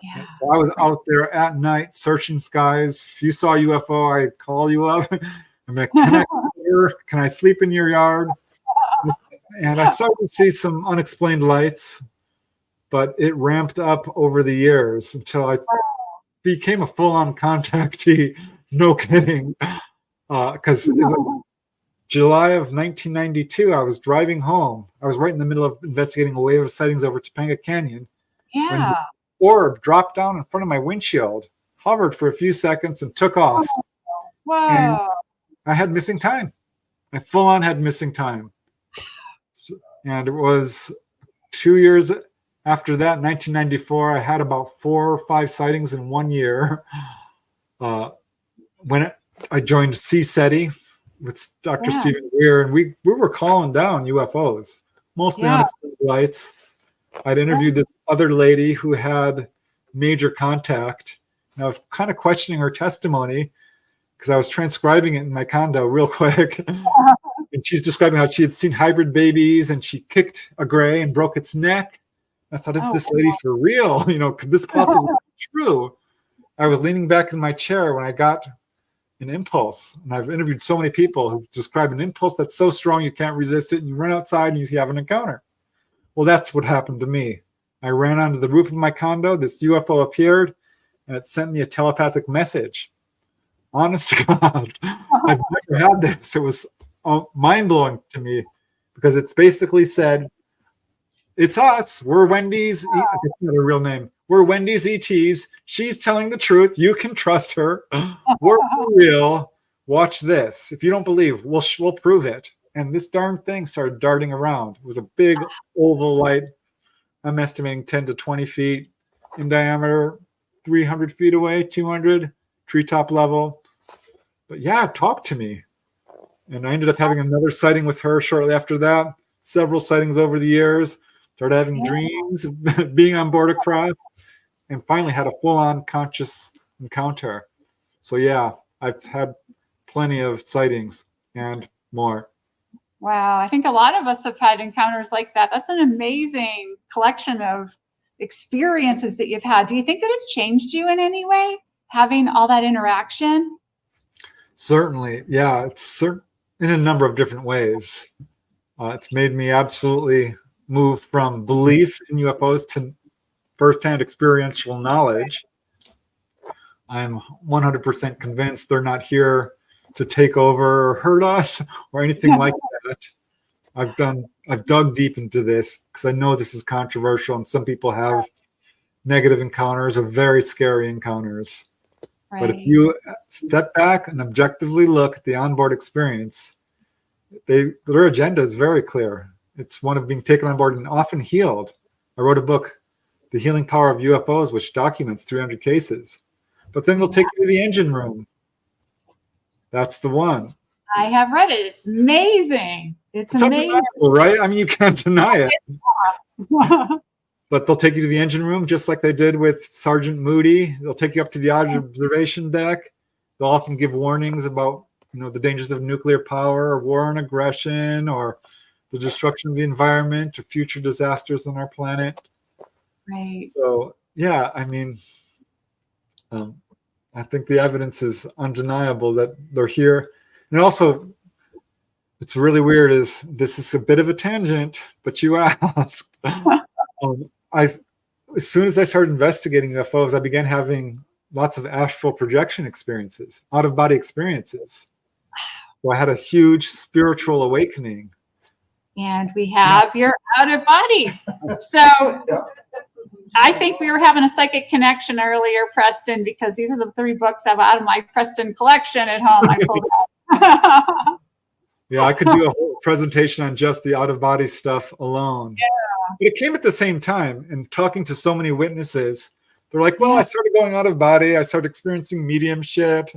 Yeah. So I was out there at night searching skies. If you saw a UFO, I'd call you up. I'm like, can I sleep in your yard? And I started to see some unexplained lights, but it ramped up over the years until I became a full-on contactee. No kidding. Because it was July of 1992, I was driving home. I was right in the middle of investigating a wave of sightings over Topanga Canyon. Yeah. When the orb dropped down in front of my windshield, hovered for a few seconds, and took off. Wow. And I had missing time. I full-on had missing time. And it was 2 years after that, 1994, I had about 4 or 5 sightings in 1 year. When I joined CSETI with Dr. Stephen Weir, and we were calling down UFOs, mostly unexplained lights. I'd interviewed this other lady who had major contact, and I was kind of questioning her testimony because I was transcribing it in my condo real quick. And she's describing how she had seen hybrid babies, and she kicked a gray and broke its neck. I thought, is this lady for real? Could this possibly be true? I was leaning back in my chair when I got an impulse. And I've interviewed so many people who describe an impulse that's so strong you can't resist it, and you run outside and you have an encounter. Well, that's what happened to me. I ran onto the roof of my condo, this UFO appeared, and it sent me a telepathic message. Honest to God, I've never had this. It was mind-blowing to me because it's basically said, it's us. We're Wendy's. It's not a real name. We're Wendy's ETs. She's telling the truth. You can trust her. We're for real. Watch this. If you don't believe, we'll prove it. and this darn thing started darting around. It was a big oval light. I'm estimating 10 to 20 feet in diameter, 300 feet away, 200, treetop level. But yeah, talk to me. And I ended up having another sighting with her shortly after that. Several sightings over the years. Started having dreams, being on board a craft, and finally had a full-on conscious encounter. So yeah, I've had plenty of sightings and more. Wow, I think a lot of us have had encounters like that. That's an amazing collection of experiences that you've had. Do you think that it's changed you in any way, having all that interaction? Certainly, yeah. It's in a number of different ways. It's made me absolutely move from belief in UFOs to firsthand experiential knowledge. I'm 100% convinced they're not here to take over or hurt us or anything like that. I've dug deep into this because I know this is controversial and some people have negative encounters or very scary encounters. Right. But if you step back and objectively look at the onboard experience, their agenda is very clear. It's one of being taken on board and often healed. I wrote a book, The Healing Power of UFOs, which documents 300 cases. But then they'll take you to the engine room. That's the one. I have read it. It's amazing. It's amazing. Undeniable, right? I mean, you can't deny it. But they'll take you to the engine room just like they did with Sergeant Moody. They'll take you up to the observation deck. They'll often give warnings about, the dangers of nuclear power or war and aggression or the destruction of the environment or future disasters on our planet. Right. So, yeah, I mean, I think the evidence is undeniable that they're here. And also, it's really weird this is a bit of a tangent, but you asked. As soon as I started investigating UFOs, I began having lots of astral projection experiences, out-of-body experiences. So I had a huge spiritual awakening. And we have your out-of-body. So I think we were having a psychic connection earlier, Preston, because these are the 3 books I have out of my Preston collection at home. I pulled out. Yeah, I could do a whole presentation on just the out-of-body stuff alone. Yeah. But it came at the same time, and talking to so many witnesses, they're like, well, I started going out of body. I started experiencing mediumship,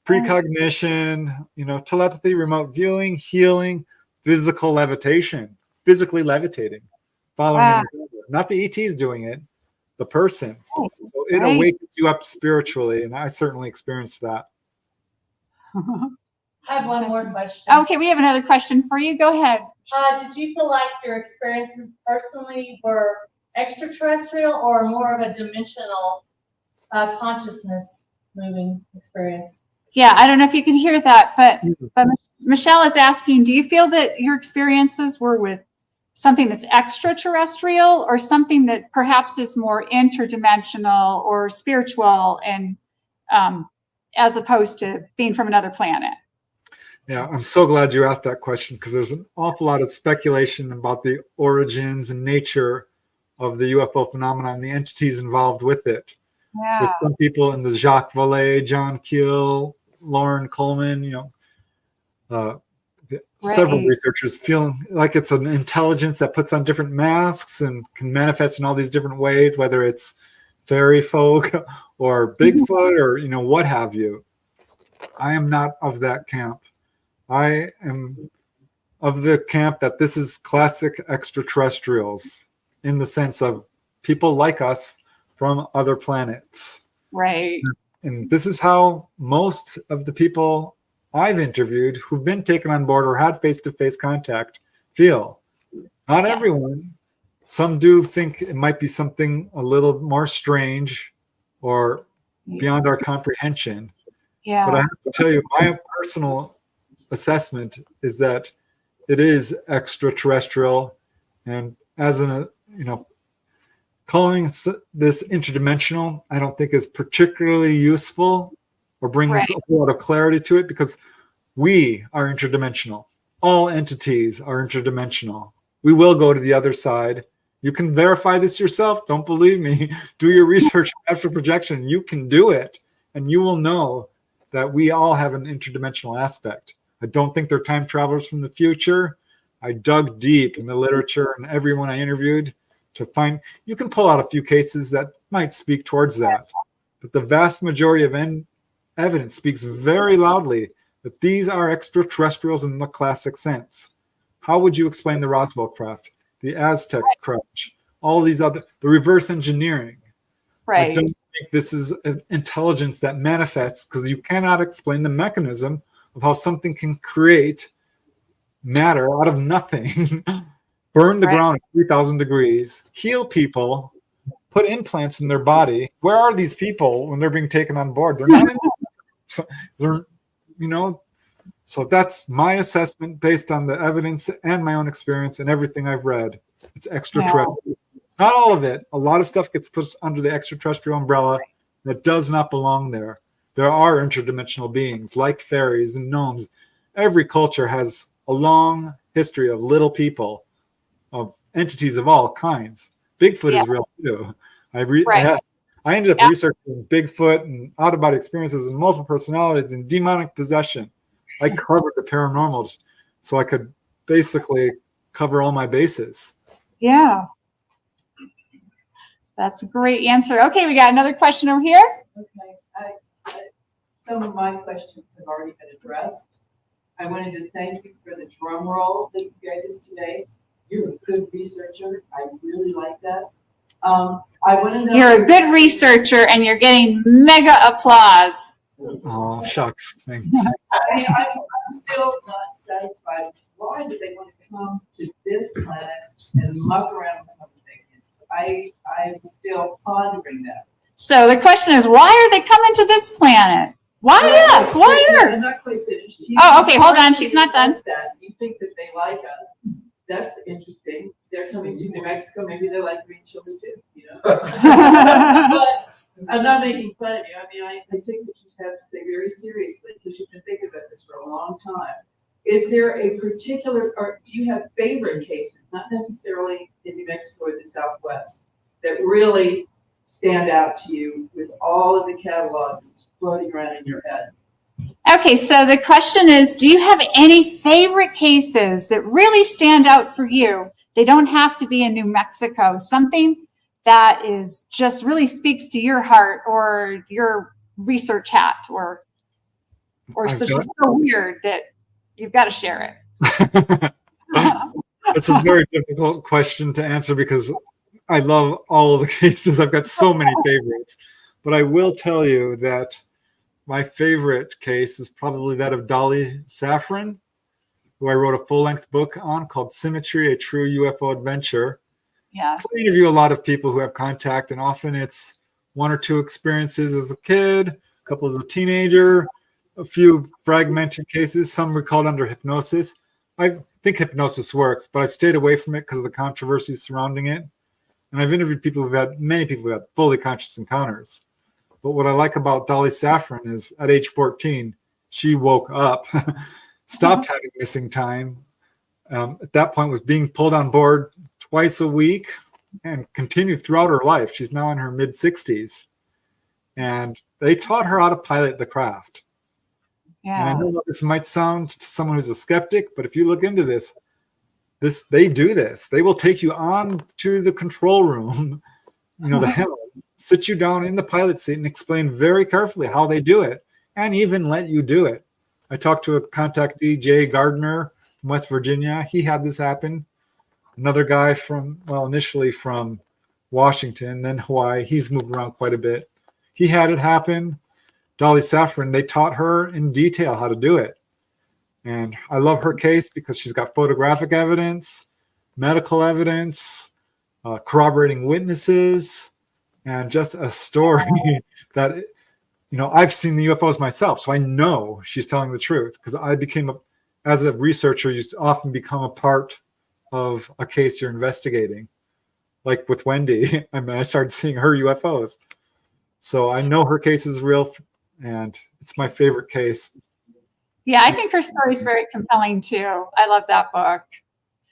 precognition, telepathy, remote viewing, healing, physical levitation, physically levitating, following not the ETs doing it, the person. So it awakens you up spiritually, and I certainly experienced that. I have one more question. Okay, we have another question for you. Go ahead. Did you feel like your experiences personally were extraterrestrial or more of a dimensional consciousness moving experience? Yeah, I don't know if you can hear that, but Michelle is asking, do you feel that your experiences were with something that's extraterrestrial or something that perhaps is more interdimensional or spiritual and as opposed to being from another planet? Yeah, I'm so glad you asked that question because there's an awful lot of speculation about the origins and nature of the UFO phenomenon, the entities involved with it. Yeah. With some people in the Jacques Vallée, John Keel, Lauren Coleman, several researchers feeling like it's an intelligence that puts on different masks and can manifest in all these different ways, whether it's fairy folk or Bigfoot or, what have you. I am not of that camp. I am of the camp that this is classic extraterrestrials in the sense of people like us from other planets. Right. And this is how most of the people I've interviewed who've been taken on board or had face-to-face contact feel. Not everyone. Some do think it might be something a little more strange or beyond our comprehension. Yeah. But I have to tell you, my personal assessment is that it is extraterrestrial, and as calling this interdimensional, I don't think is particularly useful or brings a lot of clarity to it because we are interdimensional. All entities are interdimensional. We will go to the other side. You can verify this yourself. Don't believe me. Do your research on astral projection. You can do it, and you will know that we all have an interdimensional aspect. I don't think they're time travelers from the future. I dug deep in the literature and everyone I interviewed to find, you can pull out a few cases that might speak towards that. But the vast majority of evidence speaks very loudly that these are extraterrestrials in the classic sense. How would you explain the Roswell craft, the Aztec crash, all these other, the reverse engineering? I don't think this is an intelligence that manifests, because you cannot explain the mechanism of how something can create matter out of nothing, burn the ground at 3,000 degrees, heal people, put implants in their body. Where are these people when they're being taken on board? They're not in, so they're, so that's my assessment based on the evidence and my own experience and everything I've read. It's extraterrestrial. Yeah. Not all of it. A lot of stuff gets pushed under the extraterrestrial umbrella that does not belong there. There are interdimensional beings like fairies and gnomes. Every culture has a long history of little people, of entities of all kinds. Bigfoot is real too. I ended up researching Bigfoot and out-of-body experiences and multiple personalities and demonic possession. I covered the paranormal so I could basically cover all my bases. Yeah. That's a great answer. Okay, we got another question over here. Okay. Some of my questions have already been addressed. I wanted to thank you for the drum roll that you gave us today. You're a good researcher. I really like that. I want to know. You're a good researcher, and you're getting mega applause. Oh, shucks. Thanks. I mean, I'm still not satisfied. Why do they want to come to this planet and muck around with Homo sapiens? I'm still pondering that. So the question is, why are they coming to this planet? Why us? Why Earth? I'm not quite finished. Oh, okay, hold on. She's not done. You think that they like us. That's interesting. They're coming to New Mexico. Maybe they like green chili too, But I'm not making fun of you. I mean, I take what you have to say very seriously, because you've been thinking about this for a long time. Is there a particular, or do you have favorite cases, not necessarily in New Mexico or the Southwest, that really stand out to you with all of the catalog that's floating around in your head? Okay, so the question is, do you have any favorite cases that really stand out for you? They don't have to be in New Mexico. Something that is just really speaks to your heart or your research hat, or it's just so weird that you've got to share it. It's a very difficult question to answer because I love all of the cases. I've got so many favorites, but I will tell you that my favorite case is probably that of Dolly Safran, who I wrote a full-length book on called Symmetry, A True UFO Adventure. Yeah. So I interview a lot of people who have contact, and often it's one or two experiences as a kid, a couple as a teenager, a few fragmented cases, some recalled under hypnosis. I think hypnosis works, but I've stayed away from it because of the controversies surrounding it. And I've interviewed many people who had fully conscious encounters. But what I like about Dolly Safran is at age 14, she woke up, stopped having missing time. At that point was being pulled on board twice a week and continued throughout her life. She's now in her mid 60s. And they taught her how to pilot the craft. Yeah. And I know this might sound to someone who's a skeptic, but if you look into this, they do this. They will take you on to the control room, the helm, sit you down in the pilot seat and explain very carefully how they do it, and even let you do it. I talked to a contactee, Jay Gardner from West Virginia. He had this happen. Another guy initially from Washington, then Hawaii. He's moved around quite a bit. He had it happen. Dolly Safran, they taught her in detail how to do it. And I love her case because she's got photographic evidence, medical evidence, corroborating witnesses, and just a story that, I've seen the UFOs myself, so I know she's telling the truth, because I became, as a researcher, you often become a part of a case you're investigating. Like with Wendy, I started seeing her UFOs. So I know her case is real, and it's my favorite case. Yeah, I think her story is very compelling too. I love that book.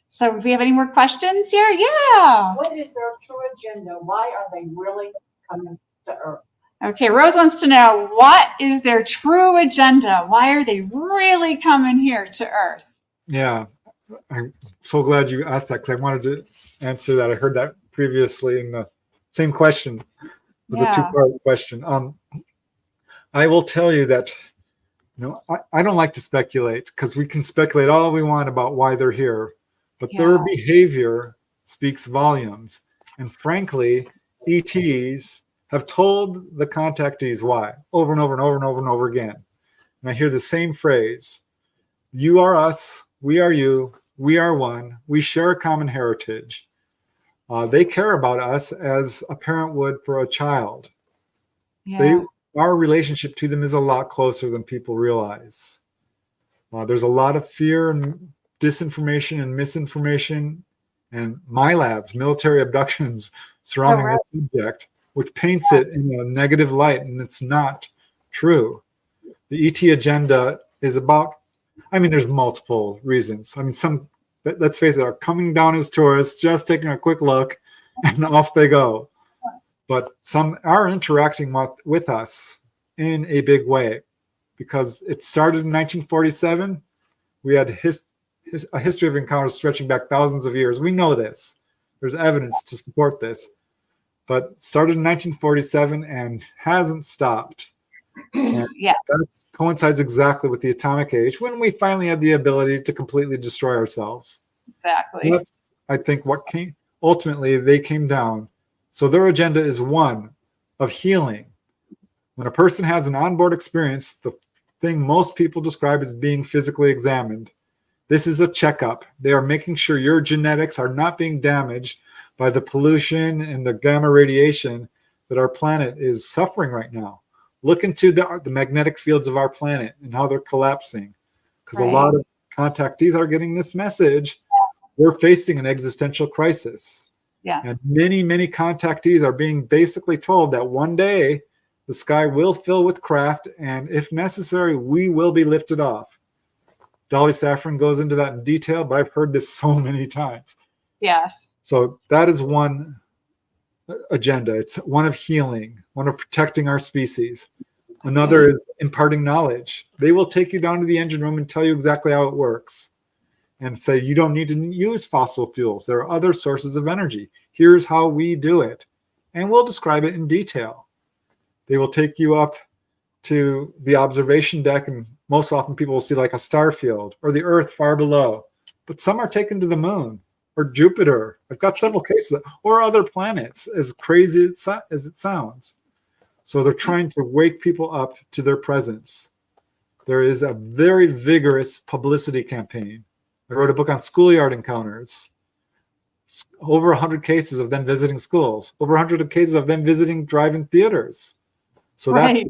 So do we have any more questions here? Yeah. What is their true agenda? Why are they really coming to Earth? Okay, Rose wants to know, what is their true agenda? Why are they really coming here to Earth? Yeah, I'm so glad you asked that, because I wanted to answer that. I heard that previously in the same question. It was a two-part question. I will tell you that, I don't like to speculate, because we can speculate all we want about why they're here, but their behavior speaks volumes. And frankly, ETs have told the contactees why over and over and over and over and over again. And I hear the same phrase: you are us, we are you, we are one, we share a common heritage. They care about us as a parent would for a child. Our relationship to them is a lot closer than people realize. There's a lot of fear and disinformation and misinformation and military abductions surrounding this subject, which paints it in a negative light, and it's not true. The ET agenda is about, there's multiple reasons. Some, let's face it, are coming down as tourists, just taking a quick look, and off they go. But some are interacting with us in a big way, because it started in 1947. We had a history of encounters stretching back thousands of years. We know this. There's evidence to support this. But started in 1947 and hasn't stopped. And that coincides exactly with the atomic age, when we finally had the ability to completely destroy ourselves. Exactly. That's, I think, what ultimately they came down. So their agenda is one of healing. When a person has an onboard experience, the thing most people describe as being physically examined, this is a checkup. They are making sure your genetics are not being damaged by the pollution and the gamma radiation that our planet is suffering right now. Look into the magnetic fields of our planet and how they're collapsing, because a lot of contactees are getting this message. We're facing an existential crisis. And many, many contactees are being basically told that one day the sky will fill with craft, and if necessary, we will be lifted off. Dolly Saffron goes into that in detail, but I've heard this so many times. Yes. So that is one agenda. It's one of healing, one of protecting our species. Another is imparting knowledge. They will take you down to the engine room and tell you exactly how it works, and say you don't need to use fossil fuels. There are other sources of energy. Here's how we do it. And we'll describe it in detail. They will take you up to the observation deck, and most often people will see like a star field or the Earth far below. But some are taken to the moon or Jupiter. I've got several cases, or other planets, as crazy as it sounds. So they're trying to wake people up to their presence. There is a very vigorous publicity campaign. I wrote a book on schoolyard encounters. Over 100 cases of them visiting schools. Over 100 cases of them visiting drive-in theaters. So that's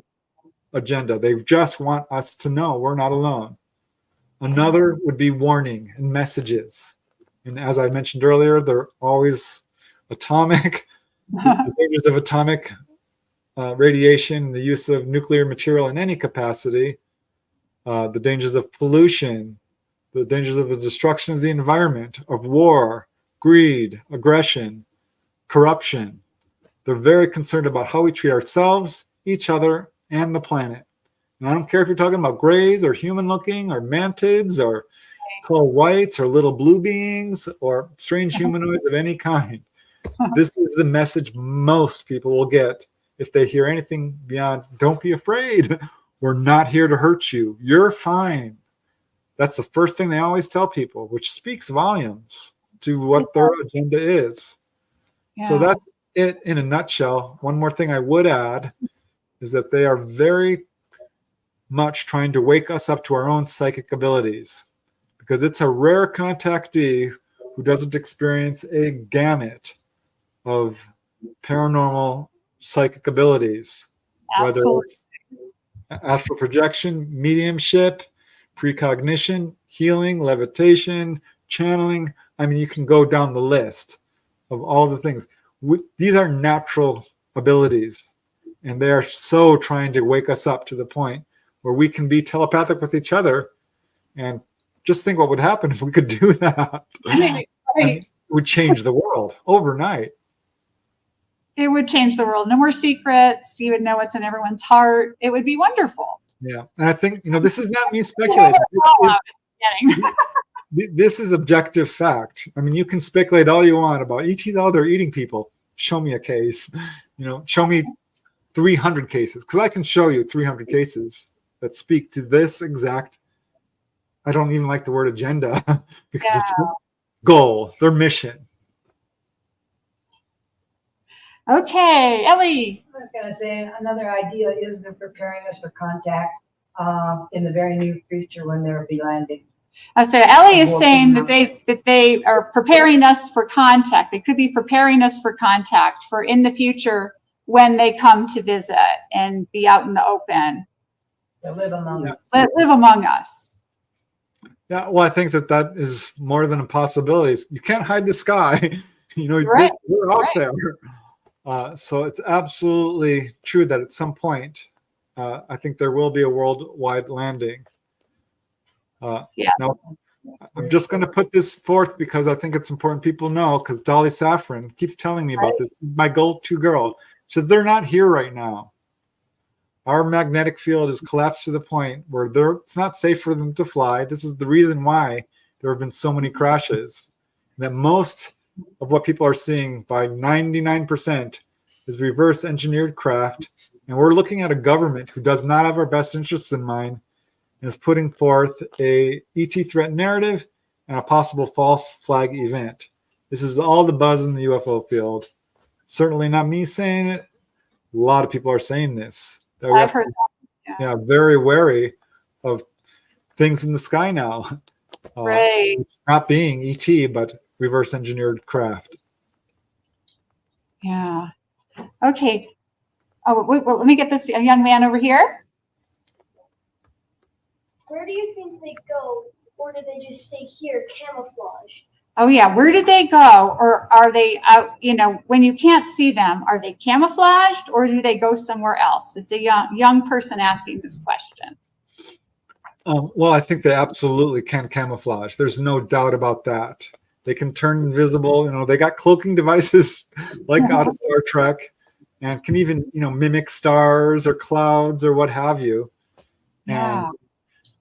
agenda. They just want us to know we're not alone. Another would be warning and messages. And as I mentioned earlier, they're always atomic. The dangers of atomic radiation, the use of nuclear material in any capacity, the dangers of pollution, the dangers of the destruction of the environment, of war, greed, aggression, corruption. They're very concerned about how we treat ourselves, each other, and the planet. And I don't care if you're talking about grays or human looking or mantids or tall whites or little blue beings or strange humanoids of any kind. This is the message most people will get if they hear anything beyond, don't be afraid. We're not here to hurt you. You're fine. That's the first thing they always tell people, which speaks volumes to what their agenda is. So that's it in a nutshell. One more thing I would add is that they are very much trying to wake us up to our own psychic abilities, because it's a rare contactee who doesn't experience a gamut of paranormal psychic abilities, whether it's astral projection, mediumship, precognition, healing, levitation, channeling. You can go down the list of all the things. These are natural abilities, and they are so trying to wake us up to the point where we can be telepathic with each other. And just think what would happen if we could do that. It would change the world overnight. It would change the world. No more secrets. You would know what's in everyone's heart. It would be wonderful. Yeah, and I think, this is not me speculating. This is objective fact. I mean, you can speculate all you want about ETs out there eating people. Show me a case. Show me 300 cases, because I can show you 300 cases that speak to this exact. I don't even like the word agenda because it's goal, their mission. Okay, Ellie. I was going to say another idea is they're preparing us for contact in the very near future when they'll be landing. So Ellie is saying that they are preparing us for contact. They could be preparing us for contact for in the future when they come to visit and be out in the open. They'll live among us. Live among us. Yeah, well, I think that is more than a possibility. You can't hide the sky. Right. We're out there. So it's absolutely true that at some point, I think there will be a worldwide landing. Now, I'm just going to put this forth because I think it's important people know, because Dolly Saffron keeps telling me about this. My go-to girl. She says, they're not here right now. Our magnetic field has collapsed to the point where it's not safe for them to fly. This is the reason why there have been so many crashes. That most of what people are seeing, by 99%, is reverse engineered craft. And we're looking at a government who does not have our best interests in mind and is putting forth a ET threat narrative and a possible false flag event. This is all the buzz in the UFO field. Certainly not me saying it. A lot of people are saying this. I've heard that. Yeah, very wary of things in the sky now. Right. Not being ET, but reverse engineered craft. Yeah. Okay. Oh, wait, let me get this young man over here. Where do you think they go, or do they just stay here, camouflage? Oh yeah, where did they go, or are they out? When you can't see them, are they camouflaged, or do they go somewhere else? It's a young person asking this question. Well, I think they absolutely can camouflage. There's no doubt about that. They can turn invisible. They got cloaking devices like out of Star Trek, and can even mimic stars or clouds or what have you. Yeah. And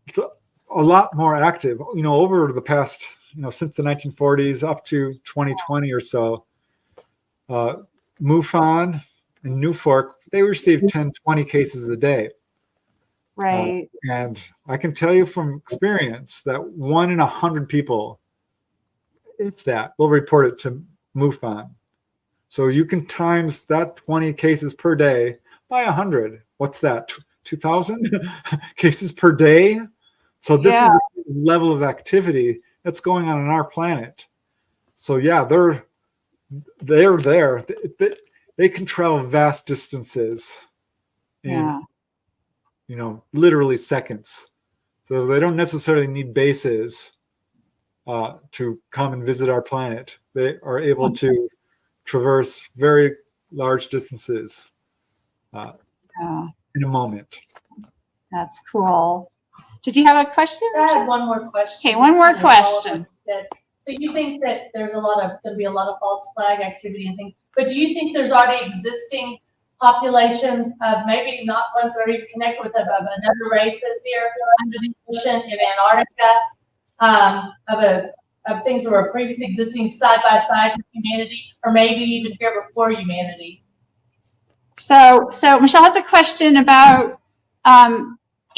it's a lot more active. Over the past since the 1940s up to 2020 or so, MUFON and Newfork, they received 10, 20 cases a day. Right. And I can tell you from experience that 1 in 100 people, if that, will report it to MUFON. So you can times that 20 cases per day by 100. What's that? 2,000 cases per day? So this is the level of activity that's going on our planet. So yeah, they're there. They can travel vast distances in literally seconds. So they don't necessarily need bases to come and visit our planet. They are able to traverse very large distances in a moment. That's cool. Did you have a question? I had one more question. Okay, one more question. So you think that there's going to be a lot of false flag activity and things, but do you think there's already existing populations of maybe not ones that are even connected with of another races here under the ocean in Antarctica, of things that were previously existing side by side with humanity, or maybe even here before humanity? So Michelle has a question about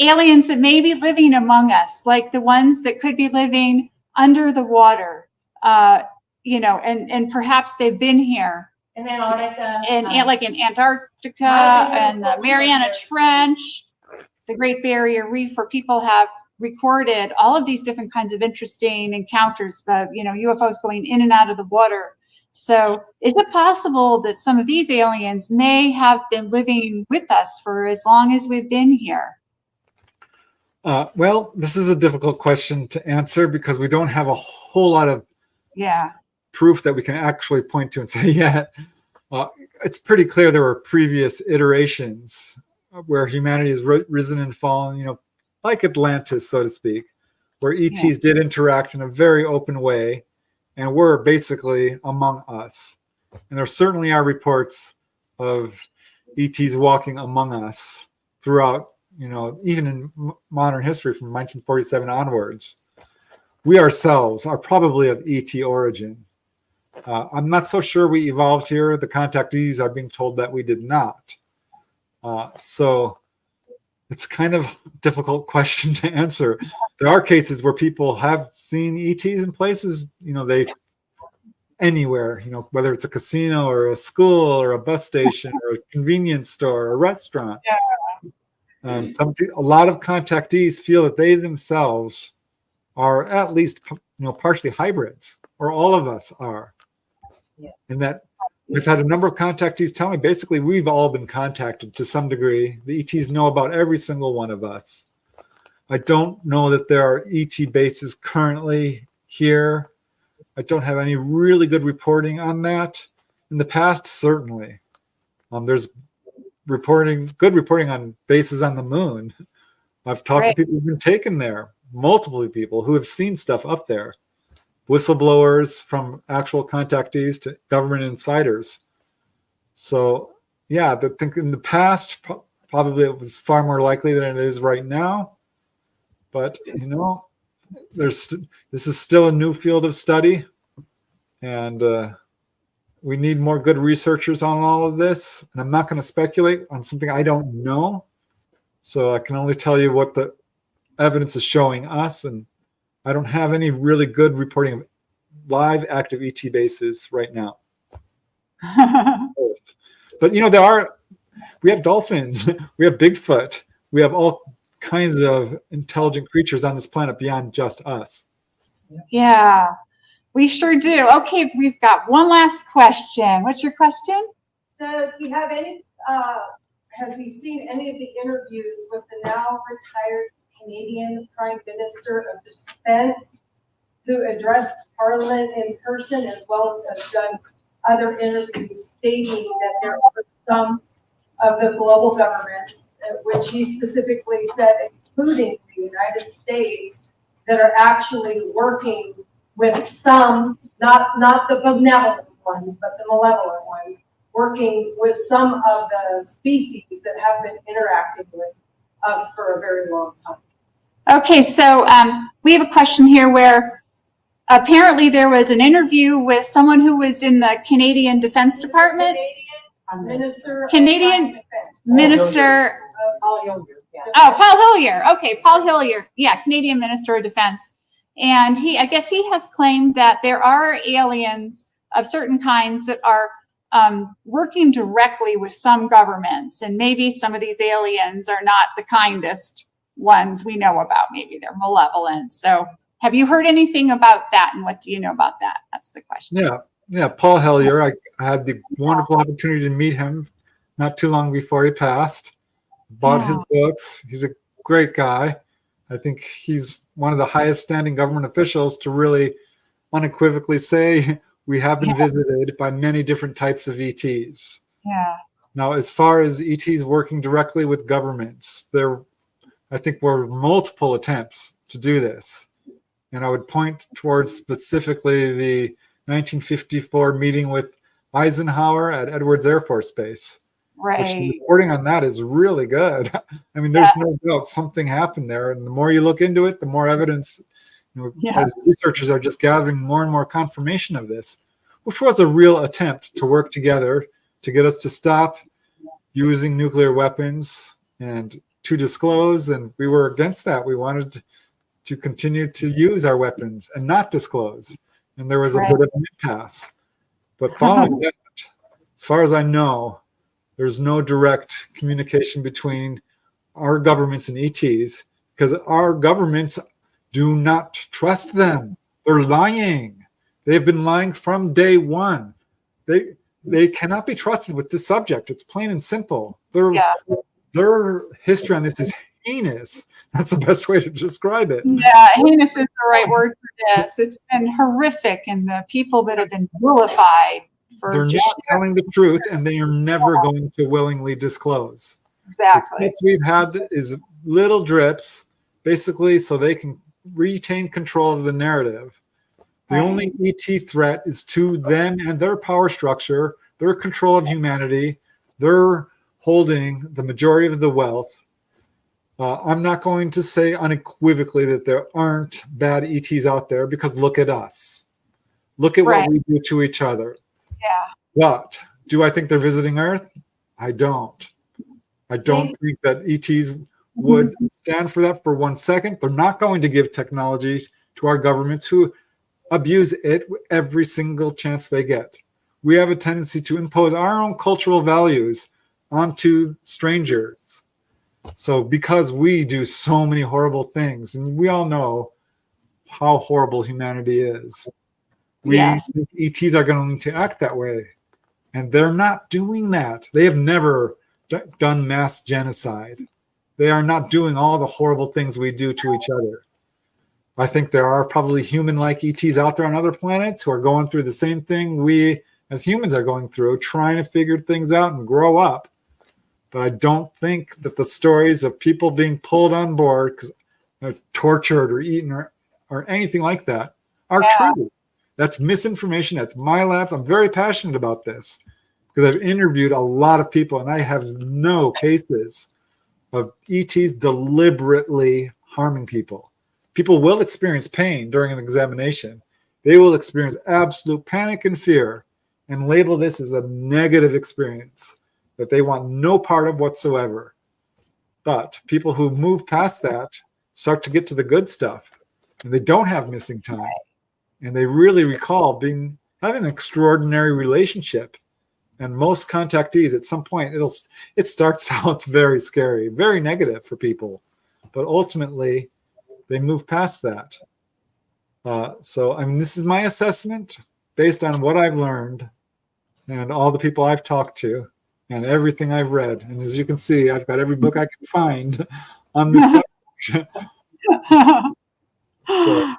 aliens that may be living among us, like the ones that could be living under the water, and perhaps they've been here. In Antarctica. Like in Antarctica and the Mariana Trench, the Great Barrier Reef, where people have recorded all of these different kinds of interesting encounters of, UFOs going in and out of the water. So is it possible that some of these aliens may have been living with us for as long as we've been here? Well, this is a difficult question to answer because we don't have a whole lot of proof that we can actually point to and say, it's pretty clear there were previous iterations where humanity has risen and fallen, like Atlantis, so to speak, where ETs did interact in a very open way and were basically among us. And there certainly are reports of ETs walking among us throughout, even in modern history from 1947 onwards. We ourselves are probably of ET origin. I'm not so sure we evolved here. The contactees are being told that we did not. So it's kind of a difficult question to answer. There are cases where people have seen ETs in places, anywhere, whether it's a casino or a school or a bus station or a convenience store or a restaurant. Yeah. A lot of contactees feel that they themselves are at least, partially hybrids, or all of us are. Yeah. And that we've had a number of contactees tell me, basically, we've all been contacted to some degree. The ETs know about every single one of us. I don't know that there are ET bases currently here. I don't have any really good reporting on that. In the past, certainly. There's good reporting on bases on the moon. I've talked to people who've been taken there, multiple people who have seen stuff up there. Whistleblowers from actual contactees to government insiders. So, yeah, I think in the past, probably it was far more likely than it is right now. But, this is still a new field of study, and we need more good researchers on all of this. And I'm not going to speculate on something I don't know. So I can only tell you what the evidence is showing us, and I don't have any really good reporting of live active ET bases right now. But we have dolphins, we have Bigfoot, we have all kinds of intelligent creatures on this planet beyond just us. Yeah, we sure do. Okay, we've got one last question. What's your question? Does he have any, has he seen any of the interviews with the now retired Canadian Prime Minister of Defense, who addressed Parliament in person, as well as has done other interviews stating that there are some of the global governments, which he specifically said, including the United States, that are actually working with some, not the benevolent ones, but the malevolent ones, working with some of the species that have been interacting with us for a very long time. Okay, so we have a question here where apparently there was an interview with someone who was in the Canadian Defense Department. Canadian Minister. Paul Hillier. Okay, Paul Hillier. Yeah, Canadian Minister of Defense. And I guess he has claimed that there are aliens of certain kinds that are working directly with some governments. And maybe some of these aliens are not the kindest ones we know about. Maybe they're malevolent. So have you heard anything about that? And what do you know about that? That's the question. Yeah, Paul Hillier. I had the wonderful opportunity to meet him not too long before he passed. Bought his books. He's a great guy. I think he's one of the highest standing government officials to really unequivocally say we have been visited by many different types of ETs. Yeah. Now, as far as ETs working directly with governments, I think were multiple attempts to do this. And I would point towards specifically the 1954 meeting with Eisenhower at Edwards Air Force Base. Right. Which the reporting on that is really good. I mean, there's no doubt something happened there. And the more you look into it, the more evidence, as researchers are just gathering more and more confirmation of this, which was a real attempt to work together to get us to stop using nuclear weapons and to disclose. And we were against that. We wanted to continue to use our weapons and not disclose. And there was a bit of an impasse. But following that, as far as I know, there's no direct communication between our governments and ETs because our governments do not trust them. They're lying. They've been lying from day one. They cannot be trusted with this subject. It's plain and simple. Their history on this is heinous. That's the best way to describe it. Yeah, heinous is the right word for this. It's been horrific, and the people that have been vilified. They're not telling the truth, and they are never going to willingly disclose. Exactly. What we've had is little drips, basically, so they can retain control of the narrative. The only ET threat is to them and their power structure, their control of humanity, They're holding the majority of the wealth. I'm not going to say unequivocally that there aren't bad ETs out there, because look at us. Look at what we do to each other. Yeah. But do I think they're visiting Earth? I don't. I don't think that ETs would stand for that for 1 second. They're not going to give technology to our governments, who abuse it every single chance they get. We have a tendency to impose our own cultural values onto strangers. So because we do so many horrible things, and we all know how horrible humanity is, we think ETs are going to act that way. And they're not doing that. They have never done mass genocide. They are not doing all the horrible things we do to each other. I think there are probably human-like ETs out there on other planets who are going through the same thing we as humans are going through, trying to figure things out and grow up. But I don't think that the stories of people being pulled on board, because they're tortured or eaten or anything like that, are true. That's misinformation. That's my labs. I'm very passionate about this because I've interviewed a lot of people, and I have no cases of ETs deliberately harming people. People will experience pain during an examination. They will experience absolute panic and fear and label this as a negative experience that they want no part of whatsoever. But people who move past that start to get to the good stuff, and they don't have missing time. And they really recall having an extraordinary relationship. And most contactees, at some point, it starts out very scary, very negative for people. But ultimately, they move past that. So, I mean, this is my assessment based on what I've learned and all the people I've talked to and everything I've read. And as you can see, I've got every book I can find on this subject. So,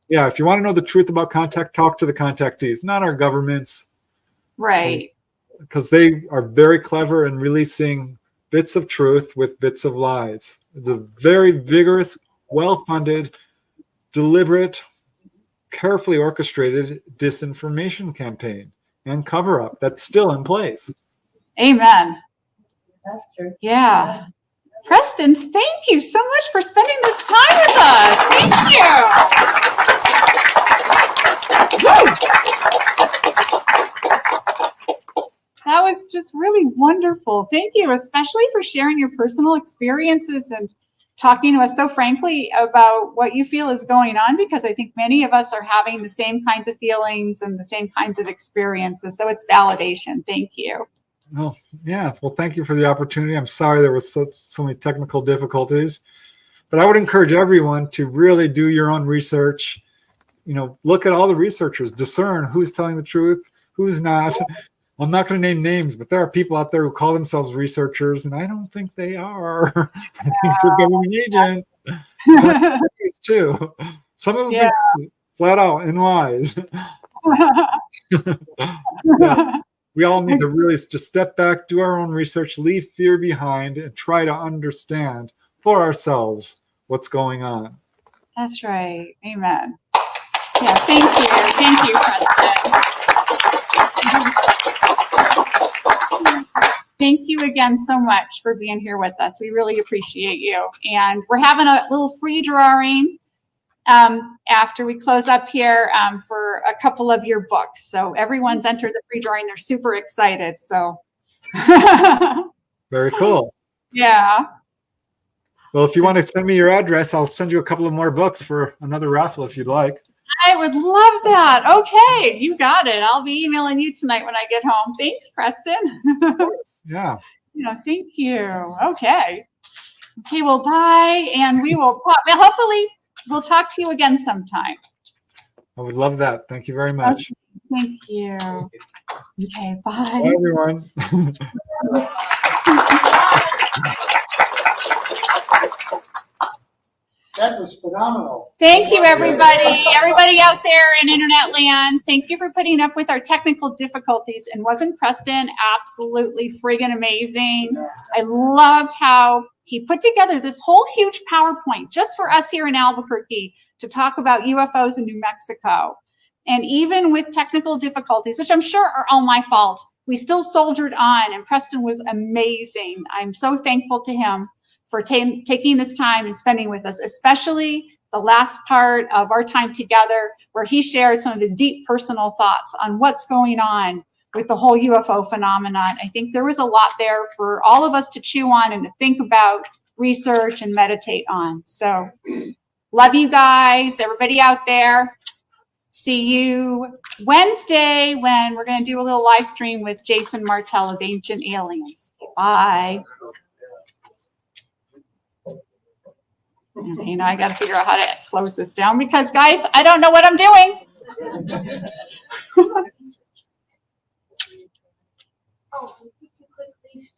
yeah, if you want to know the truth about contact, talk to the contactees, not our governments. Right. Because they are very clever in releasing bits of truth with bits of lies. It's a very vigorous, well-funded, deliberate, carefully orchestrated disinformation campaign and cover-up that's still in place. Amen. That's true. Yeah. Preston, thank you so much for spending this time with us. Thank you. That was just really wonderful. Thank you, especially for sharing your personal experiences and talking to us so frankly about what you feel is going on, because I think many of us are having the same kinds of feelings and the same kinds of experiences. So it's validation. Thank you. Well, yeah. Well, thank you for the opportunity. I'm sorry there was so many technical difficulties, but I would encourage everyone to really do your own research. You know, look at all the researchers, discern who's telling the truth, who's not. I'm not going to name names, but there are people out there who call themselves researchers, and I don't think they are. I think they're government agents. Too. Some of them flat out in lies. We all need to really just step back, do our own research, leave fear behind, and try to understand for ourselves what's going on. That's right. Amen. Yeah, thank you. Thank you, Preston. Thank you again so much for being here with us. We really appreciate you. And we're having a little free drawing after we close up here for a couple of your books. So everyone's entered the free drawing. They're super excited. So very cool. Yeah. Well, if you want to send me your address, I'll send you a couple of more books for another raffle if you'd like. I would love that. Okay, you got it. I'll be emailing you tonight when I get home. Thanks, Preston. Yeah. Yeah, thank you. Okay. Okay, well, bye. And we will hopefully we'll talk to you again sometime. I would love that. Thank you very much. Okay, thank you. Okay, bye. Bye, everyone. That was phenomenal. Thank you, everybody. Everybody out there in internet land, thank you for putting up with our technical difficulties. And wasn't Preston absolutely friggin' amazing? I loved how he put together this whole huge PowerPoint just for us here in Albuquerque to talk about UFOs in New Mexico. And even with technical difficulties, which I'm sure are all my fault, we still soldiered on, and Preston was amazing. I'm so thankful to him for taking this time and spending with us, especially the last part of our time together where he shared some of his deep personal thoughts on what's going on with the whole UFO phenomenon. I think there was a lot there for all of us to chew on and to think about, research, and meditate on. So love you guys, everybody out there. See you Wednesday when we're going to do a little live stream with Jason Martell of Ancient Aliens. Bye. You know, I got to figure out how to close this down because, guys, I don't know what I'm doing. Oh, you click these.